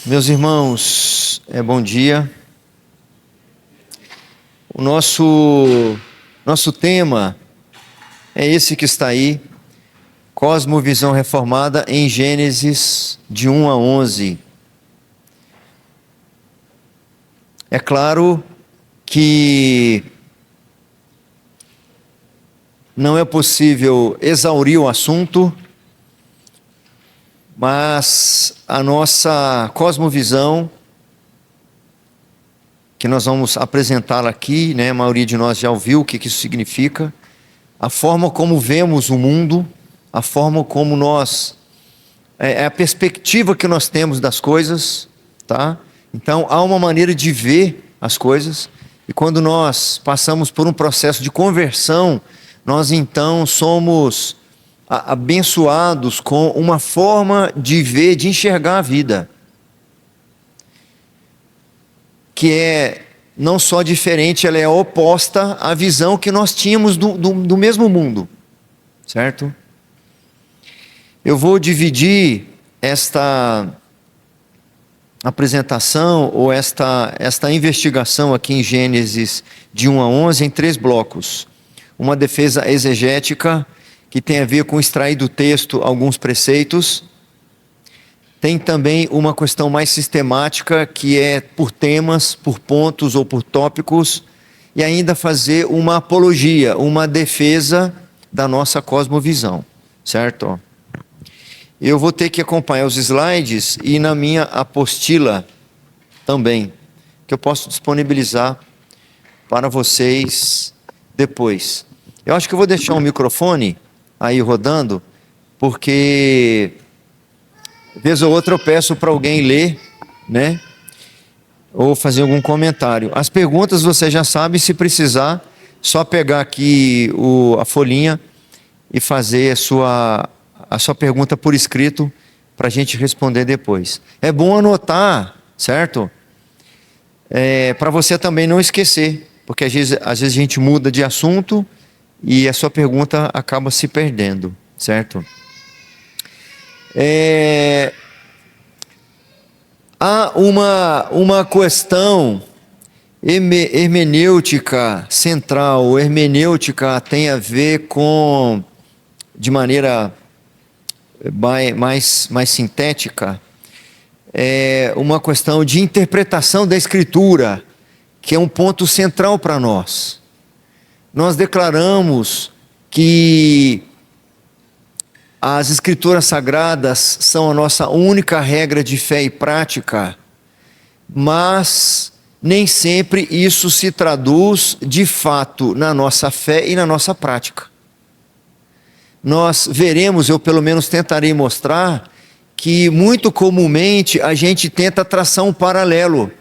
Meus irmãos, bom dia. O nosso tema é esse que está aí, Cosmovisão Reformada em Gênesis de 1 a 11. É claro que não é possível exaurir o assunto, mas a nossa cosmovisão, que nós vamos apresentá-la aqui, né? A maioria de nós já ouviu o que isso significa, a forma como vemos o mundo, a forma como é a perspectiva que nós temos das coisas, tá? Então há uma maneira de ver as coisas, e quando nós passamos por um processo de conversão, nós então somos abençoados com uma forma de ver, de enxergar a vida, que é não só diferente, ela é oposta à visão que nós tínhamos do mesmo mundo, certo? Eu vou dividir esta apresentação ou esta investigação aqui em Gênesis de 1 a 11 em 3 blocos. Uma defesa exegética, que tem a ver com extrair do texto alguns preceitos. Tem também uma questão mais sistemática, que é por temas, por pontos ou por tópicos, e ainda fazer uma apologia, uma defesa da nossa cosmovisão, certo? Eu vou ter que acompanhar os slides e na minha apostila também, que eu posso disponibilizar para vocês depois. Eu acho que eu vou deixar um microfone aí rodando, porque vez ou outra eu peço para alguém ler, né? Ou fazer algum comentário. As perguntas você já sabe, se precisar, só pegar aqui a folhinha e fazer a sua pergunta por escrito para a gente responder depois. É bom anotar, certo? Para você também não esquecer, porque às vezes a gente muda de assunto e a sua pergunta acaba se perdendo, certo? Há uma questão hermenêutica central. Hermenêutica tem a ver com, de maneira mais sintética, uma questão de interpretação da Escritura, que é um ponto central para nós. Nós declaramos que as Escrituras Sagradas são a nossa única regra de fé e prática, mas nem sempre isso se traduz de fato na nossa fé e na nossa prática. Nós veremos, eu pelo menos tentarei mostrar, que muito comumente a gente tenta traçar um paralelo,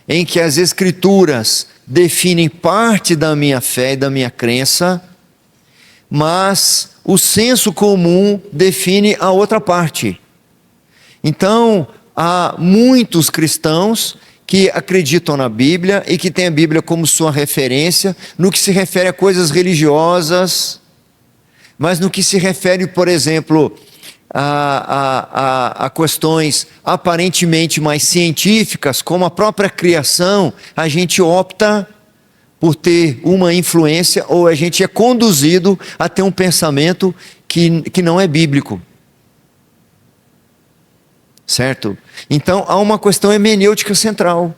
em que as Escrituras definem parte da minha fé e da minha crença, mas o senso comum define a outra parte. Então, há muitos cristãos que acreditam na Bíblia e que têm a Bíblia como sua referência no que se refere a coisas religiosas, mas no que se refere, por exemplo, a questões aparentemente mais científicas, como a própria criação, a gente opta por ter uma influência, ou a gente é conduzido a ter um pensamento que não é bíblico, certo? Então há uma questão hermenêutica central.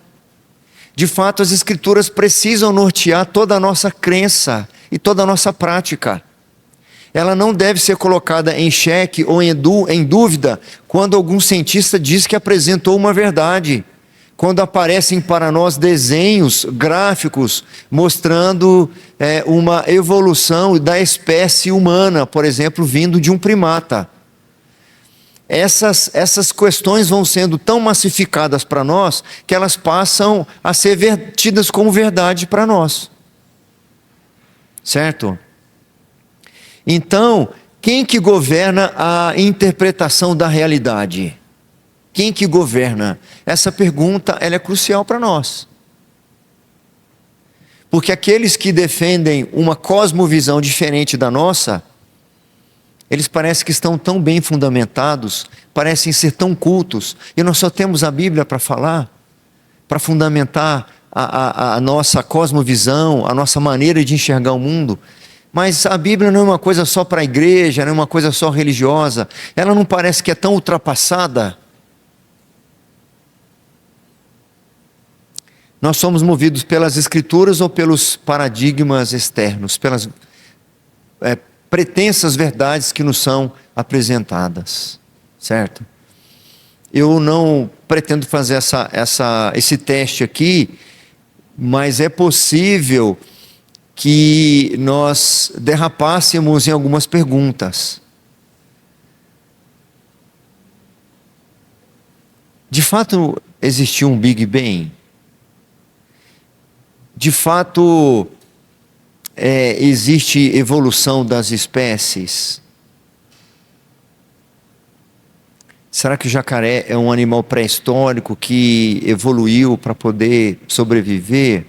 De fato, as Escrituras precisam nortear toda a nossa crença e toda a nossa prática. Ela não deve ser colocada em xeque ou em dúvida quando algum cientista diz que apresentou uma verdade, quando aparecem para nós desenhos gráficos mostrando uma evolução da espécie humana, por exemplo, vindo de um primata. Essas questões vão sendo tão massificadas para nós que elas passam a ser tidas como verdade para nós, certo? Então, quem que governa a interpretação da realidade? Quem que governa? Essa pergunta, ela é crucial para nós. Porque aqueles que defendem uma cosmovisão diferente da nossa, eles parecem que estão tão bem fundamentados, parecem ser tão cultos, e nós só temos a Bíblia para falar, para fundamentar a nossa cosmovisão, a nossa maneira de enxergar o mundo. Mas a Bíblia não é uma coisa só para a igreja, não é uma coisa só religiosa, ela não parece que é tão ultrapassada. Nós somos movidos pelas Escrituras ou pelos paradigmas externos, pelas pretensas verdades que nos são apresentadas, certo? Eu não pretendo fazer esse teste aqui, mas é possível que nós derrapássemos em algumas perguntas. De fato, existiu um Big Bang? De fato, existe evolução das espécies? Será que o jacaré é um animal pré-histórico que evoluiu para poder sobreviver?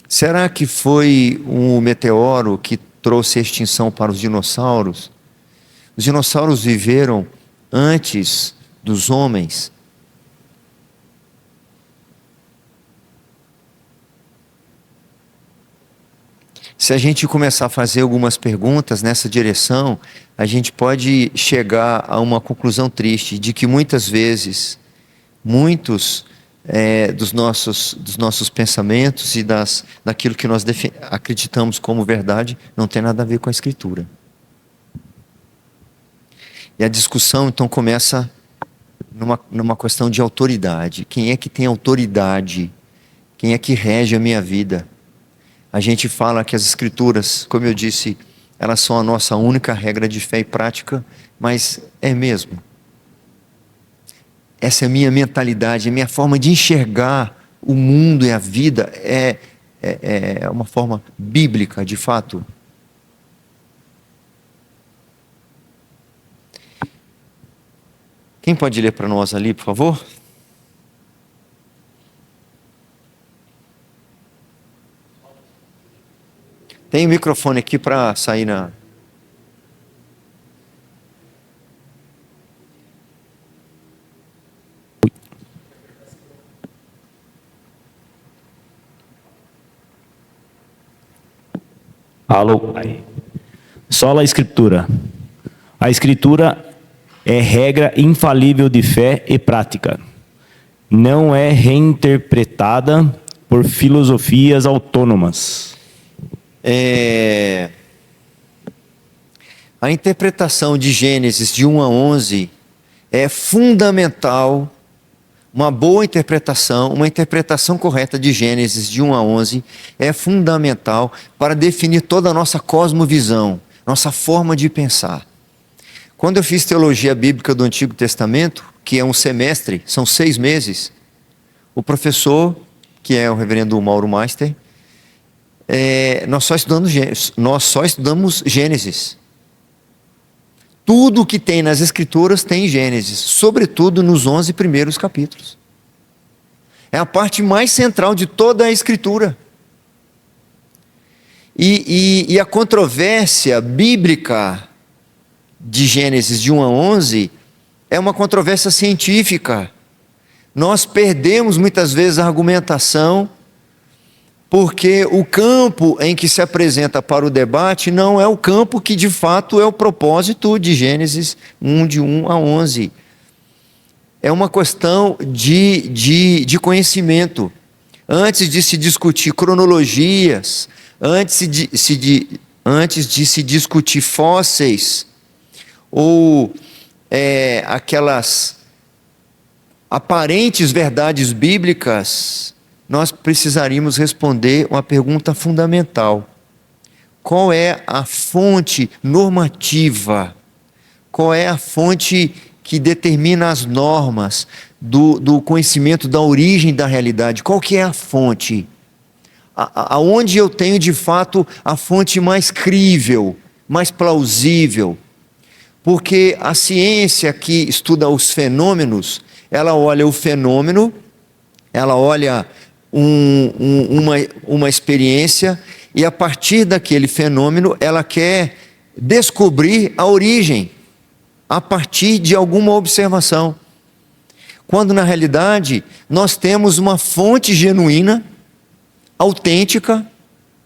Será que foi um meteoro que trouxe a extinção para os dinossauros? Os dinossauros viveram antes dos homens? Se a gente começar a fazer algumas perguntas nessa direção, a gente pode chegar a uma conclusão triste de que muitas vezes, muitos dos nossos pensamentos e daquilo que nós acreditamos como verdade não tem nada a ver com a Escritura. E a discussão então começa numa questão de autoridade. Quem é que tem autoridade? Quem é que rege a minha vida? A gente fala que as Escrituras, como eu disse, elas são a nossa única regra de fé e prática, mas é mesmo. Essa é a minha mentalidade, a minha forma de enxergar o mundo e a vida é uma forma bíblica, de fato. Quem pode ler para nós ali, por favor? Tem um microfone aqui para sair na... Alô. Sola Escritura. A Escritura é regra infalível de fé e prática. Não é reinterpretada por filosofias autônomas. A interpretação de Gênesis de 1 a 11 é fundamental. Uma boa interpretação, uma interpretação correta de Gênesis de 1 a 11 é fundamental para definir toda a nossa cosmovisão, nossa forma de pensar. Quando eu fiz teologia bíblica do Antigo Testamento, que é um semestre, são 6 meses, o professor, que é o reverendo Mauro Meister, nós só estudamos Gênesis. Tudo que tem nas Escrituras tem em Gênesis, sobretudo nos 11 primeiros capítulos. É a parte mais central de toda a Escritura. E a controvérsia bíblica de Gênesis de 1 a 11 é uma controvérsia científica. Nós perdemos muitas vezes a argumentação, porque o campo em que se apresenta para o debate não é o campo que de fato é o propósito de Gênesis 1, de 1 a 11. É uma questão de conhecimento. Antes de se discutir cronologias, antes de se discutir fósseis, ou aquelas aparentes verdades bíblicas, nós precisaríamos responder uma pergunta fundamental: qual é a fonte normativa? Qual é a fonte que determina as normas do conhecimento da origem da realidade? Qual que é a fonte? Aonde eu tenho de fato a fonte mais crível, mais plausível? Porque a ciência que estuda os fenômenos, ela olha o fenômeno, ela olha uma experiência, e a partir daquele fenômeno ela quer descobrir a origem a partir de alguma observação. Quando na realidade nós temos uma fonte genuína, autêntica,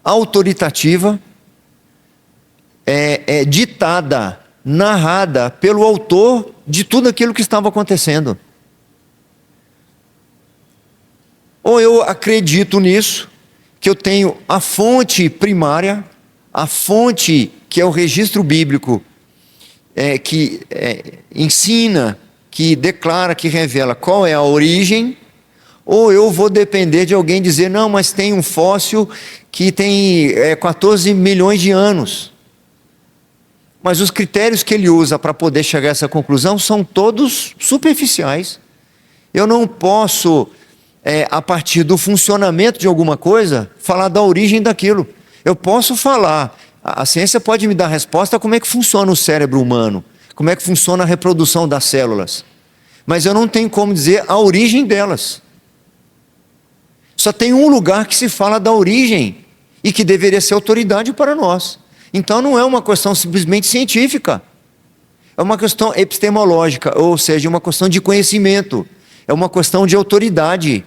autoritativa, ditada, narrada pelo autor de tudo aquilo que estava acontecendo. Ou eu acredito nisso, que eu tenho a fonte primária, a fonte que é o registro bíblico, que ensina, que declara, que revela qual é a origem, ou eu vou depender de alguém dizer, não, mas tem um fóssil que tem 14 milhões de anos. Mas os critérios que ele usa para poder chegar a essa conclusão são todos superficiais. Eu não posso, a partir do funcionamento de alguma coisa, falar da origem daquilo. Eu posso falar, a ciência pode me dar resposta a como é que funciona o cérebro humano, como é que funciona a reprodução das células. Mas eu não tenho como dizer a origem delas. Só tem um lugar que se fala da origem e que deveria ser autoridade para nós. Então não é uma questão simplesmente científica. É uma questão epistemológica, ou seja, uma questão de conhecimento. É uma questão de autoridade.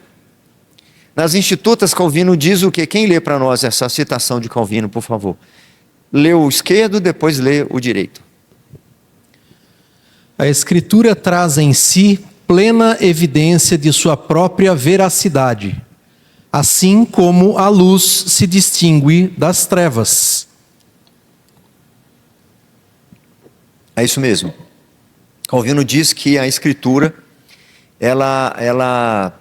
Nas Institutas, Calvino diz o quê? Quem lê para nós essa citação de Calvino, por favor? Lê o esquerdo, depois lê o direito. A Escritura traz em si plena evidência de sua própria veracidade, assim como a luz se distingue das trevas. É isso mesmo. Calvino diz que a Escritura, ela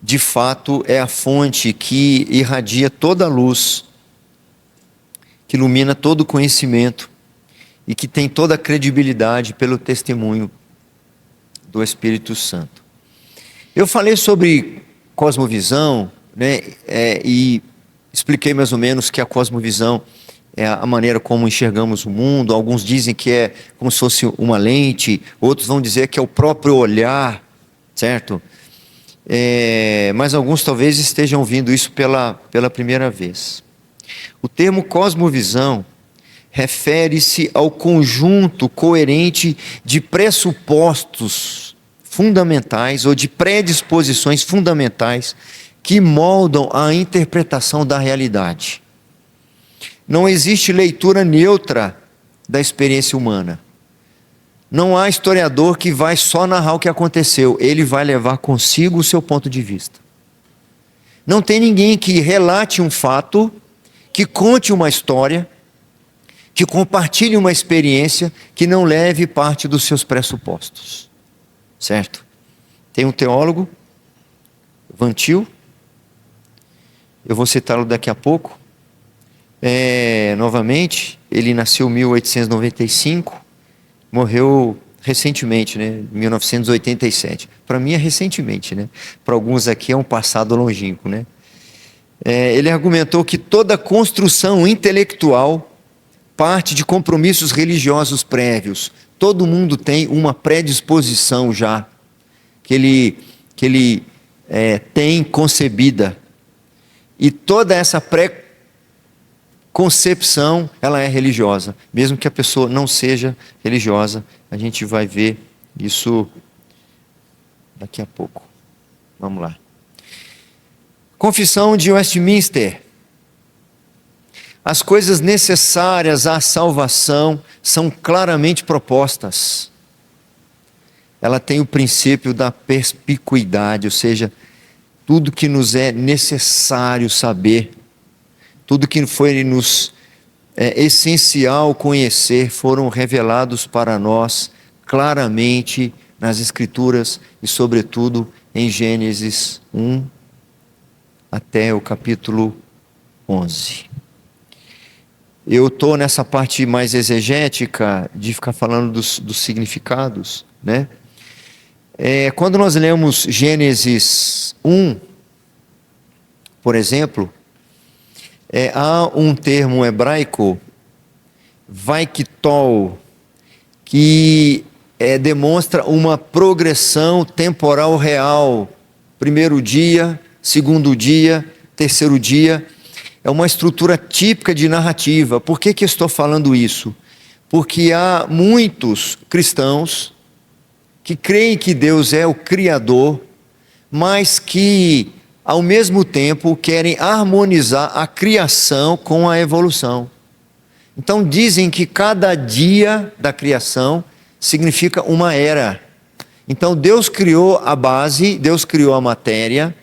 de fato é a fonte que irradia toda a luz, que ilumina todo o conhecimento e que tem toda a credibilidade pelo testemunho do Espírito Santo. Eu falei sobre cosmovisão, né, e expliquei mais ou menos que a cosmovisão é a maneira como enxergamos o mundo. Alguns dizem que é como se fosse uma lente, outros vão dizer que é o próprio olhar, certo? Mas alguns talvez estejam ouvindo isso pela primeira vez. O termo cosmovisão refere-se ao conjunto coerente de pressupostos fundamentais ou de predisposições fundamentais que moldam a interpretação da realidade. Não existe leitura neutra da experiência humana. Não há historiador que vai só narrar o que aconteceu, ele vai levar consigo o seu ponto de vista. Não tem ninguém que relate um fato, que conte uma história, que compartilhe uma experiência, que não leve parte dos seus pressupostos. Certo? Tem um teólogo, Van Til, eu vou citá-lo daqui a pouco. Novamente, ele nasceu em 1895, morreu recentemente, né, em 1987. Para mim é recentemente, né? Para alguns aqui é um passado longínquo, né? Ele argumentou que toda construção intelectual parte de compromissos religiosos prévios. Todo mundo tem uma predisposição já, que ele tem concebida. E toda essa concepção, ela é religiosa, mesmo que a pessoa não seja religiosa. A gente vai ver isso daqui a pouco. Vamos lá. Confissão de Westminster. As coisas necessárias à salvação são claramente propostas. Ela tem o princípio da perspicuidade, ou seja, tudo que nos é necessário saber, tudo que foi nos essencial conhecer, foram revelados para nós claramente nas Escrituras e, sobretudo, em Gênesis 1 até o capítulo 11. Eu estou nessa parte mais exegética de ficar falando dos significados, né? Quando nós lemos Gênesis 1, por exemplo, há um termo hebraico, vaiktol, que demonstra uma progressão temporal real. Primeiro dia, segundo dia, terceiro dia. é uma estrutura típica de narrativa. Por que estou falando isso? Porque há muitos cristãos que creem que Deus é o Criador, mas que, ao mesmo tempo, querem harmonizar a criação com a evolução. Então dizem que cada dia da criação significa uma era. Então Deus criou a base, Deus criou a matéria,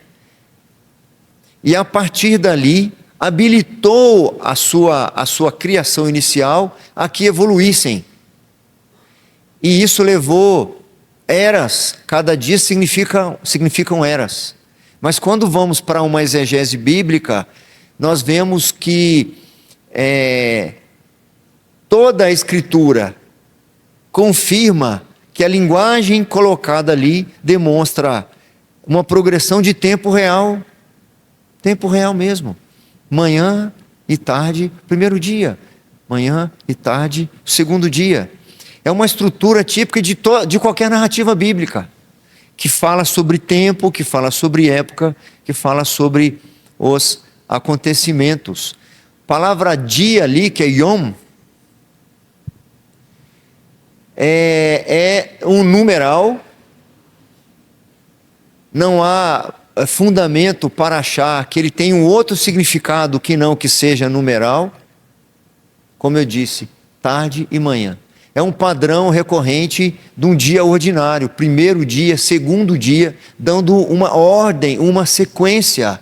e a partir dali habilitou a sua criação inicial a que evoluíssem. E isso levou eras, cada dia significam eras. Mas quando vamos para uma exegese bíblica, nós vemos que toda a Escritura confirma que a linguagem colocada ali demonstra uma progressão de tempo real mesmo. Manhã e tarde, primeiro dia. Manhã e tarde, segundo dia. É uma estrutura típica de qualquer narrativa bíblica, que fala sobre tempo, que fala sobre época, que fala sobre os acontecimentos. A palavra dia ali, que é yom, é um numeral. Não há fundamento para achar que ele tem um outro significado que não que seja numeral. Como eu disse, tarde e manhã. É um padrão recorrente de um dia ordinário, primeiro dia, segundo dia, dando uma ordem, uma sequência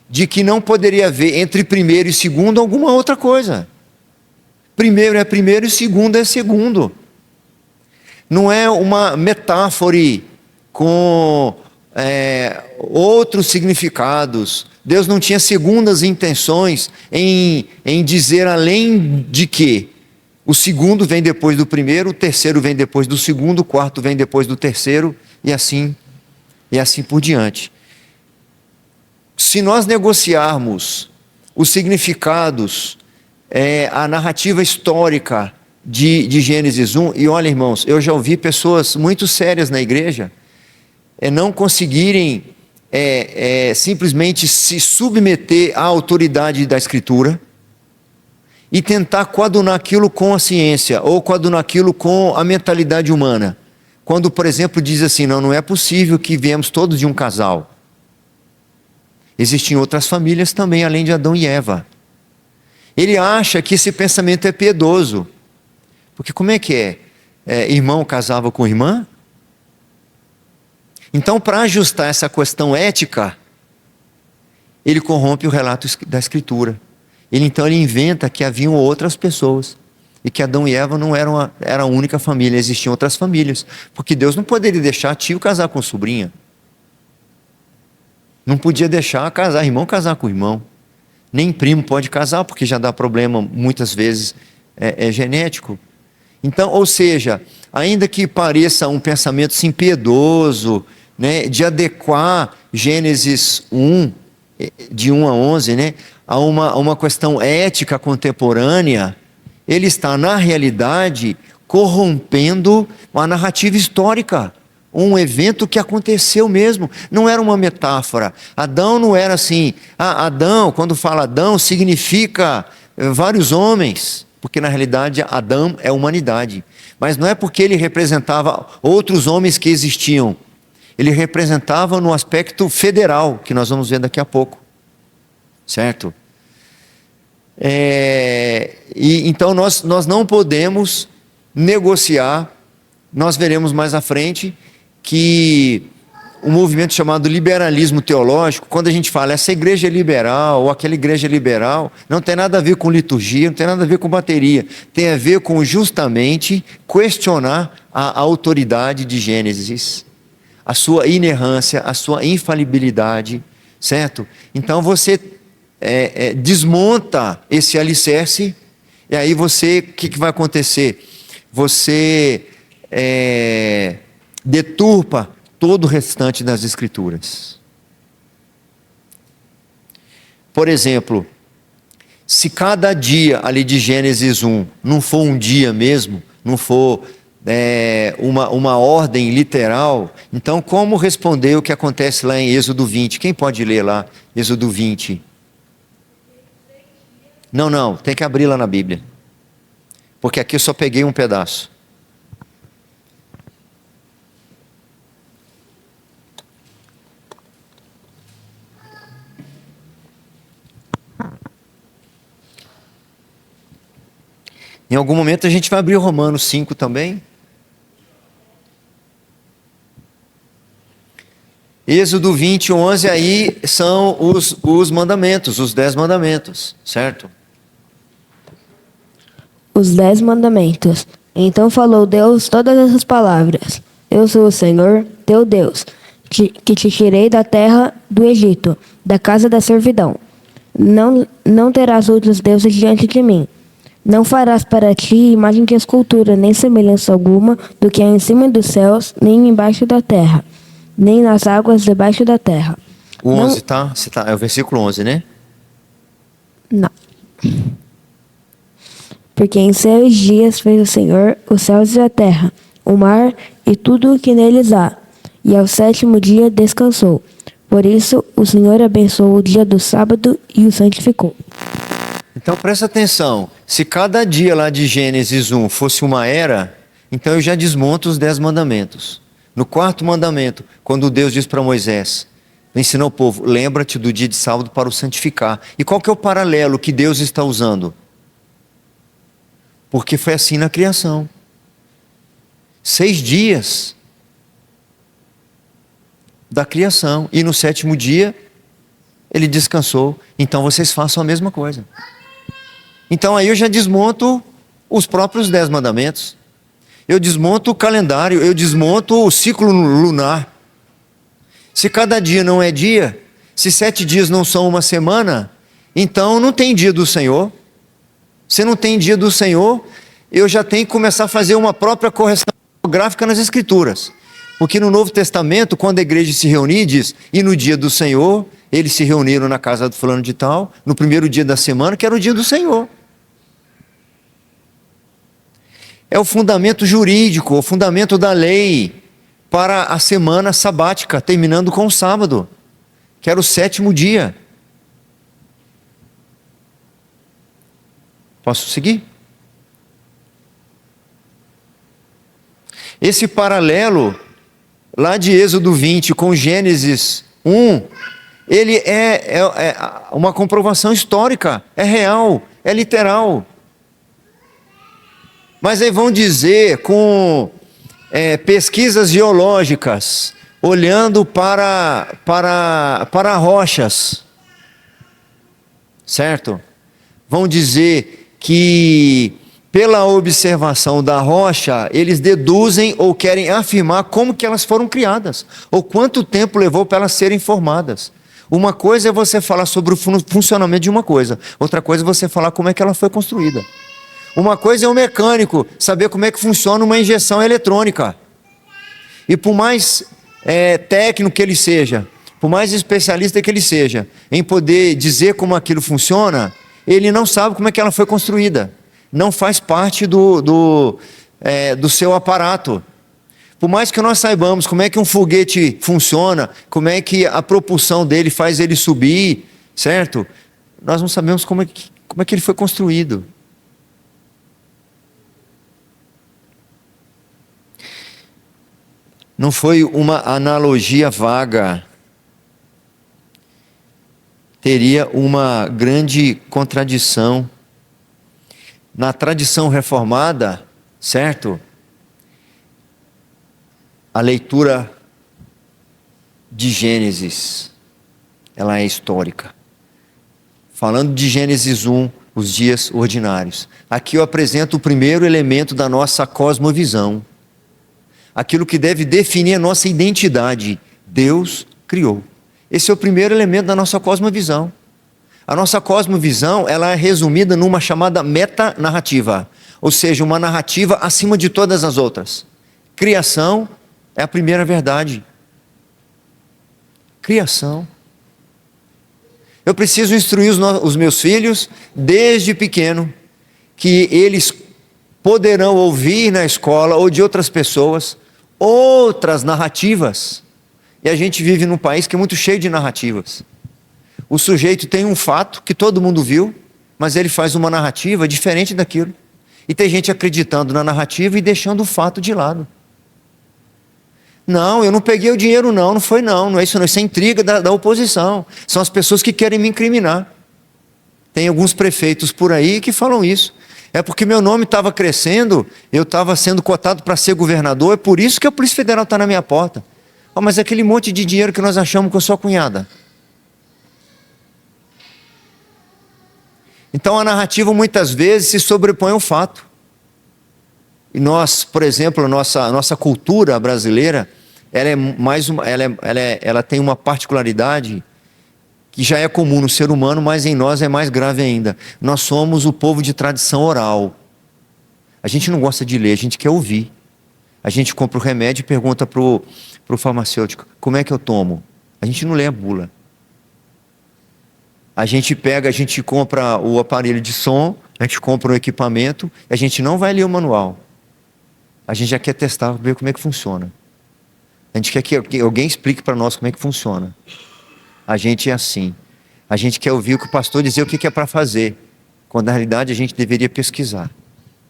de que não poderia haver entre primeiro e segundo alguma outra coisa. Primeiro é primeiro e segundo é segundo. Não é uma metáfora com outros significados. Deus não tinha segundas intenções em dizer além de que o segundo vem depois do primeiro, o terceiro vem depois do segundo, o quarto vem depois do terceiro, e assim por diante. Se nós negociarmos os significados, a narrativa histórica de Gênesis 1, e olha, irmãos, eu já ouvi pessoas muito sérias na igreja não conseguirem simplesmente se submeter à autoridade da Escritura e tentar coadunar aquilo com a ciência, ou coadunar aquilo com a mentalidade humana. Quando, por exemplo, diz assim, não é possível que viemos todos de um casal. Existem outras famílias também, além de Adão e Eva. Ele acha que esse pensamento é piedoso. Porque como é que irmão casava com irmã? Então, para ajustar essa questão ética, ele corrompe o relato da Escritura. Então ele inventa que haviam outras pessoas e que Adão e Eva não eram a única família, existiam outras famílias, porque Deus não poderia deixar tio casar com sobrinha, não podia deixar irmão casar com irmão, nem primo pode casar, porque já dá problema muitas vezes genético. Então, ou seja, ainda que pareça um pensamento sim piedoso, né, de adequar Gênesis 1, de 1 a 11, né, a uma questão ética contemporânea, ele está, na realidade, corrompendo uma narrativa histórica, um evento que aconteceu mesmo, não era uma metáfora. Adão não era assim, Adão, quando fala Adão, significa vários homens, porque na realidade Adão é a humanidade, mas não é porque ele representava outros homens que existiam, ele representava no aspecto federal, que nós vamos ver daqui a pouco, certo? Então nós não podemos negociar. Nós veremos mais à frente que um movimento chamado liberalismo teológico, quando a gente fala essa igreja é liberal ou aquela igreja é liberal, não tem nada a ver com liturgia, não tem nada a ver com bateria, tem a ver com justamente questionar a autoridade de Gênesis, a sua inerrância, a sua infalibilidade, certo? Então você desmonta esse alicerce, e aí o que vai acontecer? Você deturpa todo o restante das Escrituras. Por exemplo, se cada dia ali de Gênesis 1 não for um dia mesmo, não for uma ordem literal, então como responder o que acontece lá em Êxodo 20? Quem pode ler lá Êxodo 20? Não, tem que abrir lá na Bíblia. Porque aqui eu só peguei um pedaço. Em algum momento a gente vai abrir o Romanos 5 também. Êxodo 20, 11, aí são os mandamentos, os 10 mandamentos, certo? Os 10 mandamentos. Então falou Deus todas essas palavras. Eu sou o Senhor, teu Deus, que te tirei da terra do Egito, da casa da servidão. Não terás outros deuses diante de mim. Não farás para ti imagem de escultura, nem semelhança alguma do que há em cima dos céus, nem embaixo da terra, nem nas águas debaixo da terra. O 11, tá? É o versículo 11, né? Não. Porque em 6 dias fez o Senhor os céus e a terra, o mar e tudo o que neles há, e ao 7º dia descansou. Por isso o Senhor abençoou o dia do sábado e o santificou. Então presta atenção, se cada dia lá de Gênesis 1 fosse uma era, então eu já desmonto os 10 mandamentos. No 4º mandamento, quando Deus diz para Moisés, ensinou o povo, lembra-te do dia de sábado para o santificar. E qual que é o paralelo que Deus está usando? Porque foi assim na criação. 6 dias da criação, e no 7º dia ele descansou. Então vocês façam a mesma coisa. Então aí eu já desmonto os próprios 10 mandamentos. Eu desmonto o calendário, eu desmonto o ciclo lunar. Se cada dia não é dia, se 7 dias não são uma semana, então não tem dia do Senhor. Se não tem dia do Senhor, eu já tenho que começar a fazer uma própria correção gráfica nas Escrituras. Porque no Novo Testamento, quando a igreja se reunir, diz, e no dia do Senhor, eles se reuniram na casa do fulano de tal, no primeiro dia da semana, que era o dia do Senhor. É o fundamento jurídico, o fundamento da lei para a semana sabática, terminando com o sábado, que era o 7º dia. Posso seguir? Esse paralelo, lá de Êxodo 20 com Gênesis 1, ele é uma comprovação histórica, é real, é literal. Mas aí vão dizer com pesquisas geológicas, olhando para rochas, certo? Vão dizer que pela observação da rocha, eles deduzem ou querem afirmar como que elas foram criadas, ou quanto tempo levou para elas serem formadas. Uma coisa é você falar sobre o funcionamento de uma coisa, outra coisa é você falar como é que ela foi construída. Uma coisa é o mecânico saber como é que funciona uma injeção eletrônica. E por mais técnico que ele seja, por mais especialista que ele seja, em poder dizer como aquilo funciona, ele não sabe como é que ela foi construída. Não faz parte do seu aparato. Por mais que nós saibamos como é que um foguete funciona, como é que a propulsão dele faz ele subir, certo? Nós não sabemos como é que ele foi construído. Não foi uma analogia vaga. Teria uma grande contradição. Na tradição reformada, certo? A leitura de Gênesis, ela é histórica. Falando de Gênesis 1, os dias ordinários. Aqui eu apresento o primeiro elemento da nossa cosmovisão. Aquilo que deve definir a nossa identidade. Deus criou. Esse é o primeiro elemento da nossa cosmovisão. A nossa cosmovisão, ela é resumida numa chamada metanarrativa, ou seja, uma narrativa acima de todas as outras. Criação é a primeira verdade. Criação. Eu preciso instruir os meus filhos desde pequeno, que eles poderão ouvir na escola ou de outras pessoas outras narrativas. E a gente vive num país que é muito cheio de narrativas. O sujeito tem um fato que todo mundo viu, mas ele faz uma narrativa diferente daquilo. E tem gente acreditando na narrativa e deixando o fato de lado. Não, eu não peguei o dinheiro não, não foi não, não é isso não, isso é intriga da oposição. São as pessoas que querem me incriminar. Tem alguns prefeitos por aí que falam isso. É porque meu nome estava crescendo, eu estava sendo cotado para ser governador, é por isso que a Polícia Federal está na minha porta. Oh, mas aquele monte de dinheiro que nós achamos com a sua cunhada. Então a narrativa muitas vezes se sobrepõe ao fato. E nós, por exemplo, a nossa cultura brasileira, ela tem uma particularidade que já é comum no ser humano, mas em nós é mais grave ainda. Nós somos o povo de tradição oral. A gente não gosta de ler, a gente quer ouvir. A gente compra o remédio e pergunta para o farmacêutico, como é que eu tomo? A gente não lê a bula. A gente compra o aparelho de som, a gente compra o equipamento, a gente não vai ler o manual. A gente já quer testar, ver como é que funciona. A gente quer que alguém explique para nós como é que funciona. A gente é assim. A gente quer ouvir o que o pastor dizer o que é para fazer, quando na realidade a gente deveria pesquisar.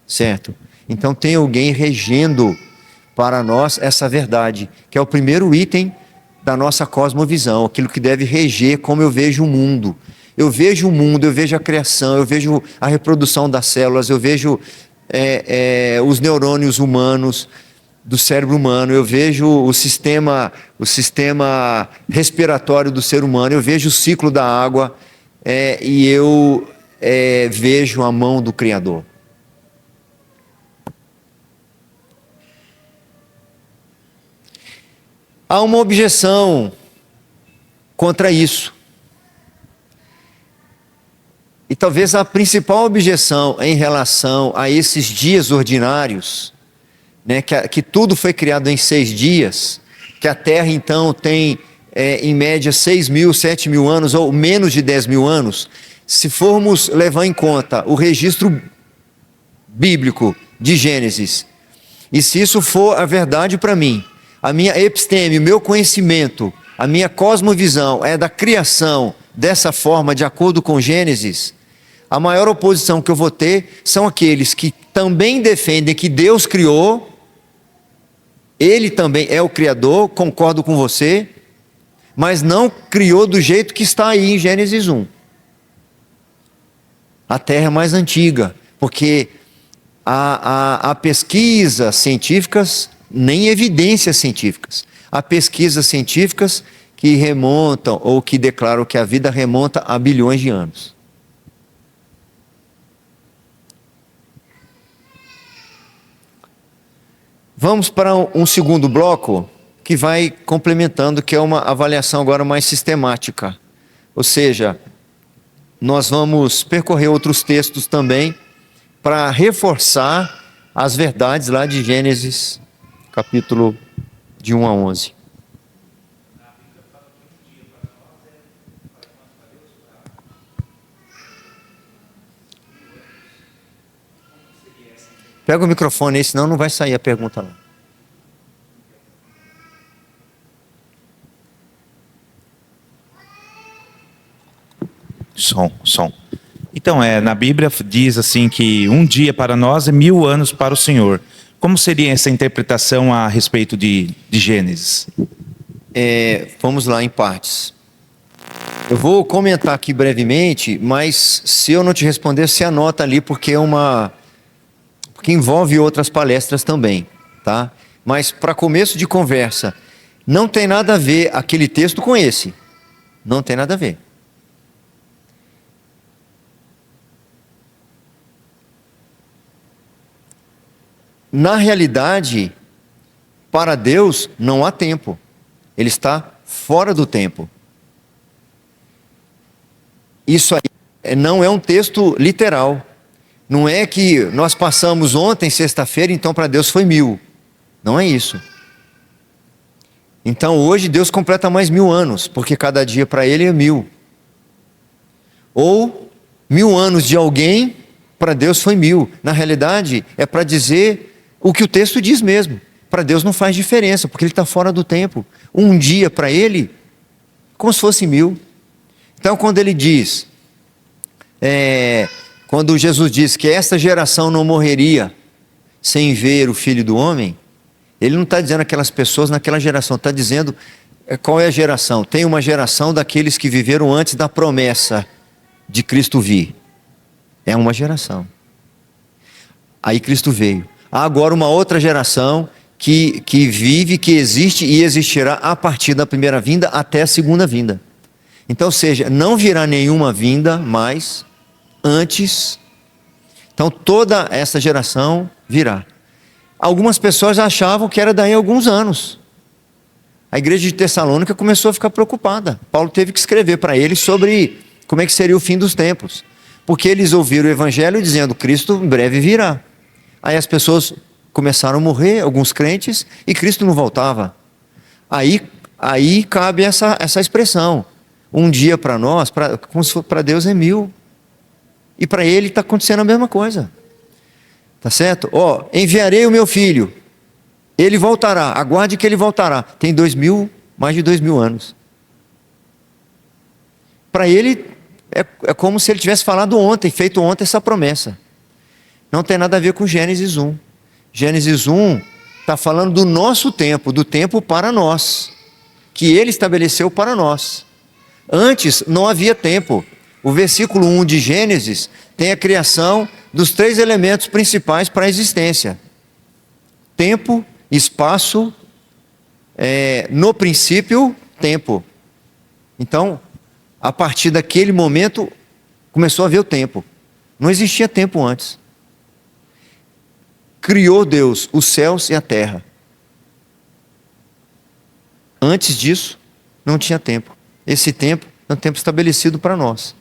Certo? Então tem alguém regendo para nós essa verdade, que é o primeiro item da nossa cosmovisão, aquilo que deve reger como eu vejo o mundo. Eu vejo o mundo, eu vejo a criação, eu vejo a reprodução das células, eu vejo os neurônios humanos, do cérebro humano, eu vejo o sistema respiratório do ser humano, eu vejo o ciclo da água e eu vejo a mão do Criador. Há uma objeção contra isso. E talvez a principal objeção em relação a esses dias ordinários, né, que tudo foi criado em 6 dias, que a Terra então tem em média 6.000, 7.000 anos ou menos de 10.000 anos, se formos levar em conta o registro bíblico de Gênesis, e se isso for a verdade para mim, a minha episteme, o meu conhecimento, a minha cosmovisão é da criação dessa forma, de acordo com Gênesis, a maior oposição que eu vou ter são aqueles que também defendem que Deus criou, Ele também é o Criador, concordo com você, mas não criou do jeito que está aí em Gênesis 1. A Terra é mais antiga, porque há pesquisas científicas, nem evidências científicas, há pesquisas científicas que remontam ou que declaram que a vida remonta a bilhões de anos. Vamos para um segundo bloco que vai complementando, que é uma avaliação agora mais sistemática. Ou seja, nós vamos percorrer outros textos também para reforçar as verdades lá de Gênesis, capítulo de 1 a 11. Pega o microfone aí, senão não vai sair a pergunta lá. Som. Então, na Bíblia diz assim que um dia para nós é 1000 anos para o Senhor. Como seria essa interpretação a respeito de Gênesis? Vamos lá em partes. Eu vou comentar aqui brevemente, mas se eu não te responder, você anota ali, porque porque envolve outras palestras também, tá? Mas para começo de conversa, não tem nada a ver aquele texto com esse. Não tem nada a ver. Na realidade, para Deus não há tempo. Ele está fora do tempo. Isso aí não é um texto literal. Não é que nós passamos ontem, sexta-feira, então para Deus foi 1000. Não é isso. Então hoje Deus completa mais 1000 anos, porque cada dia para Ele é 1000. Ou 1000 anos de alguém, para Deus foi 1000. Na realidade, é para dizer o que o texto diz mesmo. Para Deus não faz diferença, porque Ele está fora do tempo. Um dia para Ele, como se fosse 1000. Então quando Ele diz, Quando Jesus disse que esta geração não morreria sem ver o Filho do Homem, ele não está dizendo aquelas pessoas naquela geração, está dizendo qual é a geração. Tem uma geração daqueles que viveram antes da promessa de Cristo vir. É uma geração. Aí Cristo veio. Há agora uma outra geração que vive, que existe e existirá a partir da primeira vinda até a segunda vinda. Então, ou seja, não virá nenhuma vinda mais antes. Então, toda essa geração virá. Algumas pessoas achavam que era daí a alguns anos. A igreja de Tessalônica começou a ficar preocupada. Paulo teve que escrever para eles sobre como é que seria o fim dos tempos. Porque eles ouviram o evangelho dizendo: Cristo em breve virá. Aí as pessoas começaram a morrer, alguns crentes, e Cristo não voltava. Aí cabe essa expressão. Um dia para nós, como se para Deus é 1000. E para ele está acontecendo a mesma coisa. Tá certo? Enviarei o meu filho. Ele voltará. Aguarde que ele voltará. Tem mais de 2000 anos. Para ele é como se ele tivesse falado ontem, feito ontem essa promessa. Não tem nada a ver com Gênesis 1. Gênesis 1 está falando do nosso tempo, do tempo para nós, que ele estabeleceu para nós. Antes não havia tempo. O versículo 1 de Gênesis tem a criação dos 3 elementos principais para a existência: tempo, espaço, no princípio, tempo. Então, a partir daquele momento, começou a haver o tempo. Não existia tempo antes. Criou Deus os céus e a terra. Antes disso, não tinha tempo. Esse tempo é um tempo estabelecido para nós.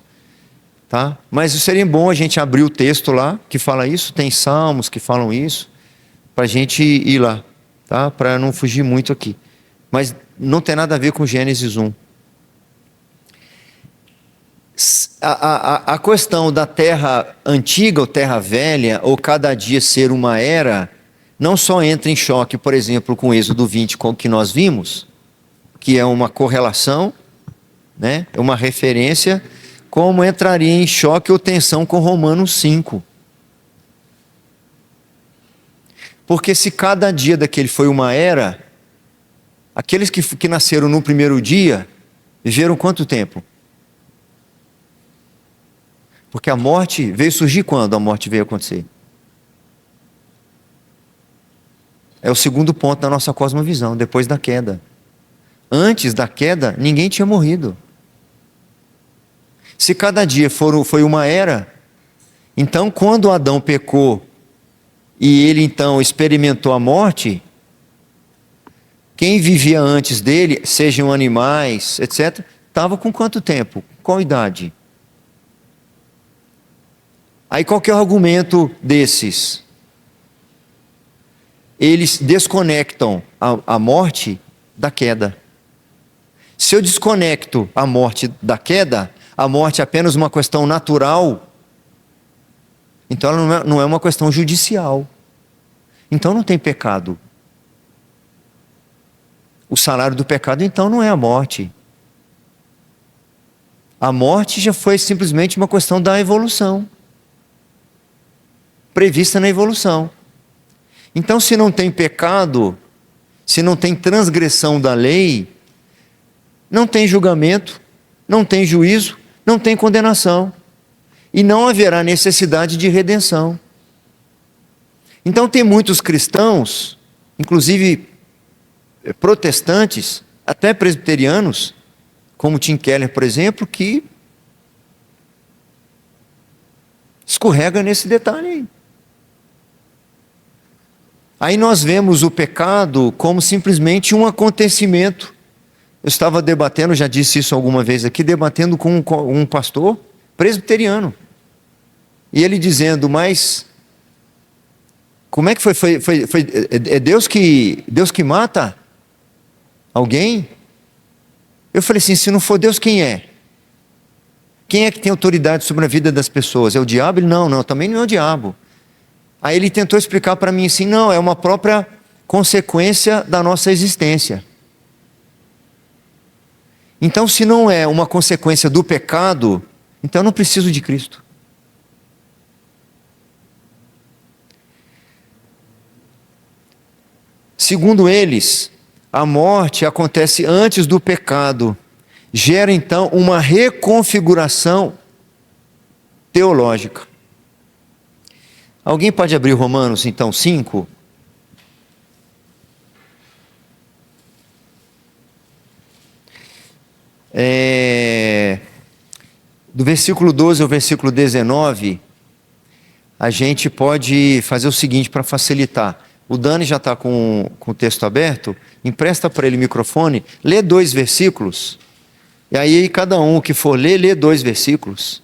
Tá? Mas seria bom a gente abrir o texto lá, que fala isso. Tem salmos que falam isso, para a gente ir lá, tá? Para não fugir muito aqui. Mas não tem nada a ver com Gênesis 1. A questão da terra antiga ou terra velha, ou cada dia ser uma era, não só entra em choque, por exemplo, com o Êxodo 20, com o que nós vimos, que é uma correlação, né? É uma referência, como entraria em choque ou tensão com Romanos 5. Porque se cada dia daquele foi uma era, aqueles que nasceram no primeiro dia, viveram quanto tempo? Porque a morte veio surgir quando a morte veio acontecer? É o segundo ponto da nossa cosmovisão, depois da queda. Antes da queda, ninguém tinha morrido. Se cada dia foi uma era, então quando Adão pecou e ele então experimentou a morte, quem vivia antes dele, sejam animais, etc., estava com quanto tempo? Qual idade? Aí qual que é o argumento desses? Eles desconectam a morte da queda. Se eu desconecto a morte da queda, a morte é apenas uma questão natural, então ela não é uma questão judicial. Então não tem pecado. O salário do pecado então não é a morte. A morte já foi simplesmente uma questão da evolução, prevista na evolução. Então, se não tem pecado, se não tem transgressão da lei, não tem julgamento, não tem juízo, não tem condenação. E não haverá necessidade de redenção. Então, tem muitos cristãos, inclusive protestantes, até presbiterianos, como Tim Keller, por exemplo, que escorrega nesse detalhe aí. Aí nós vemos o pecado como simplesmente um acontecimento. Eu estava debatendo, já disse isso alguma vez aqui, debatendo com um pastor presbiteriano. E ele dizendo, mas como é que foi Deus que mata alguém? Eu falei assim, se não for Deus, quem é? Quem é que tem autoridade sobre a vida das pessoas? É o diabo? Ele, não, também não é o diabo. Aí ele tentou explicar para mim assim, não, é uma própria consequência da nossa existência. Então, se não é uma consequência do pecado, então eu não preciso de Cristo. Segundo eles, a morte acontece antes do pecado. Gera então uma reconfiguração teológica. Alguém pode abrir Romanos, então, 5? Do versículo 12 ao versículo 19, a gente pode fazer o seguinte para facilitar. O Dani já está com o texto aberto, empresta para ele o microfone, lê 2 versículos, e aí cada um que for ler, lê 2 versículos.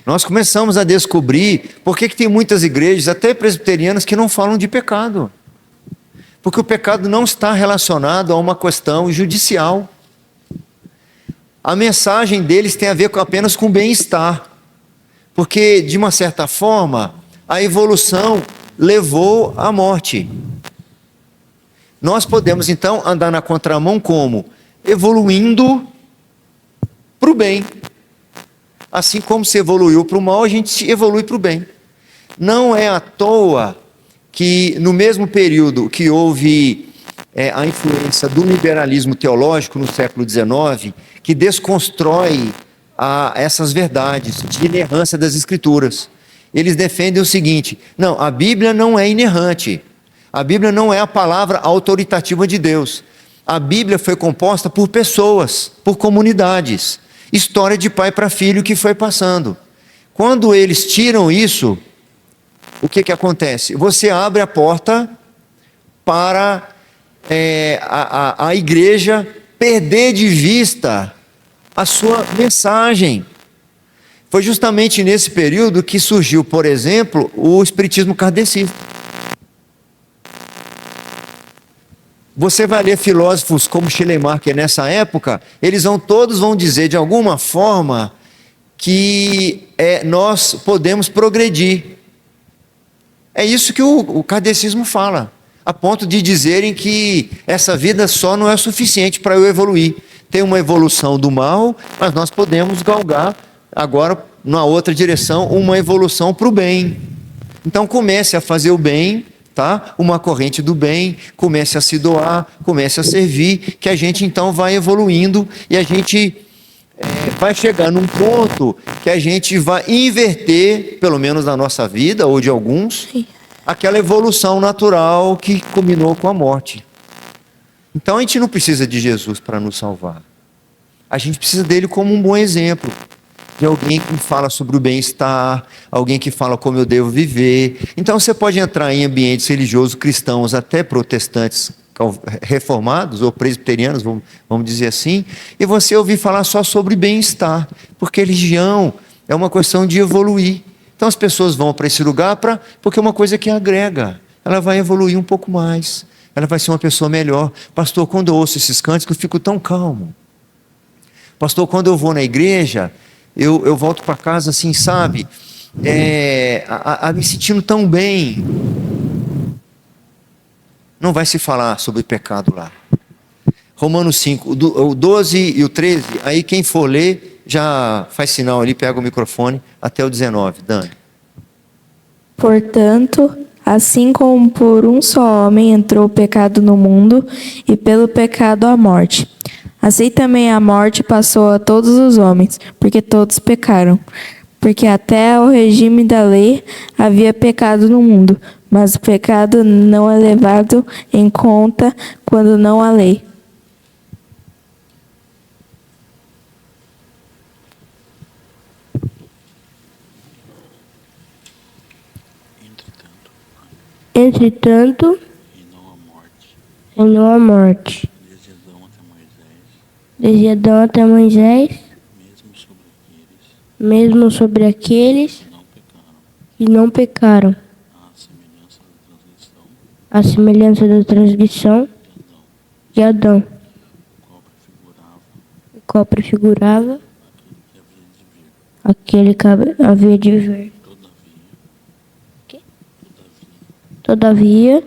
Nós começamos a descobrir por que tem muitas igrejas, até presbiterianas, que não falam de pecado. Porque o pecado não está relacionado a uma questão judicial. A mensagem deles tem a ver apenas com bem-estar. Porque, de uma certa forma, a evolução levou à morte. Nós podemos, então, andar na contramão como? Evoluindo para o bem. Assim como se evoluiu para o mal, a gente evolui para o bem. Não é à toa que no mesmo período que houve a influência do liberalismo teológico no século XIX, que desconstrói essas verdades de inerrância das Escrituras. Eles defendem o seguinte: não, a Bíblia não é inerrante. A Bíblia não é a palavra autoritativa de Deus. A Bíblia foi composta por pessoas, por comunidades. História de pai para filho que foi passando. Quando eles tiram isso, o que acontece? Você abre a porta para a igreja perder de vista a sua mensagem. Foi justamente nesse período que surgiu, por exemplo, o espiritismo kardecista. Você vai ler filósofos como Schleiermacher nessa época, eles todos vão dizer de alguma forma que nós podemos progredir. É isso que o kardecismo fala, a ponto de dizerem que essa vida só não é suficiente para eu evoluir. Tem uma evolução do mal, mas nós podemos galgar agora, na outra direção, uma evolução para o bem. Então comece a fazer o bem, tá? Uma corrente do bem, comece a se doar, comece a servir, que a gente então vai evoluindo e a gente vai chegar num ponto que a gente vai inverter, pelo menos na nossa vida, ou de alguns, aquela evolução natural que culminou com a morte. Então a gente não precisa de Jesus para nos salvar. A gente precisa dele como um bom exemplo. De alguém que fala sobre o bem-estar, alguém que fala como eu devo viver. Então você pode entrar em ambientes religiosos cristãos, até protestantes reformados ou presbiterianos, vamos dizer assim, e você ouvir falar só sobre bem-estar, porque religião é uma questão de evoluir. Então as pessoas vão para esse lugar porque é uma coisa que agrega, ela vai evoluir um pouco mais, ela vai ser uma pessoa melhor. Pastor, quando eu ouço esses cânticos, eu fico tão calmo. Pastor, quando eu vou na igreja, eu volto para casa assim, sabe, me sentindo tão bem. Não vai se falar sobre pecado lá. Romanos 5, o 12 e o 13, aí quem for ler, já faz sinal ali, pega o microfone, até o 19, Dani. Portanto, assim como por um só homem entrou o pecado no mundo, e pelo pecado a morte, assim também a morte passou a todos os homens, porque todos pecaram. Porque até o regime da lei havia pecado no mundo, mas o pecado não é levado em conta quando não há lei. Entretanto, e não a morte. Desde Adão até Moisés, mesmo sobre aqueles que não pecaram, à semelhança da transgressão de Adão, o qual prefigurava aquele que havia de vir. Todavia,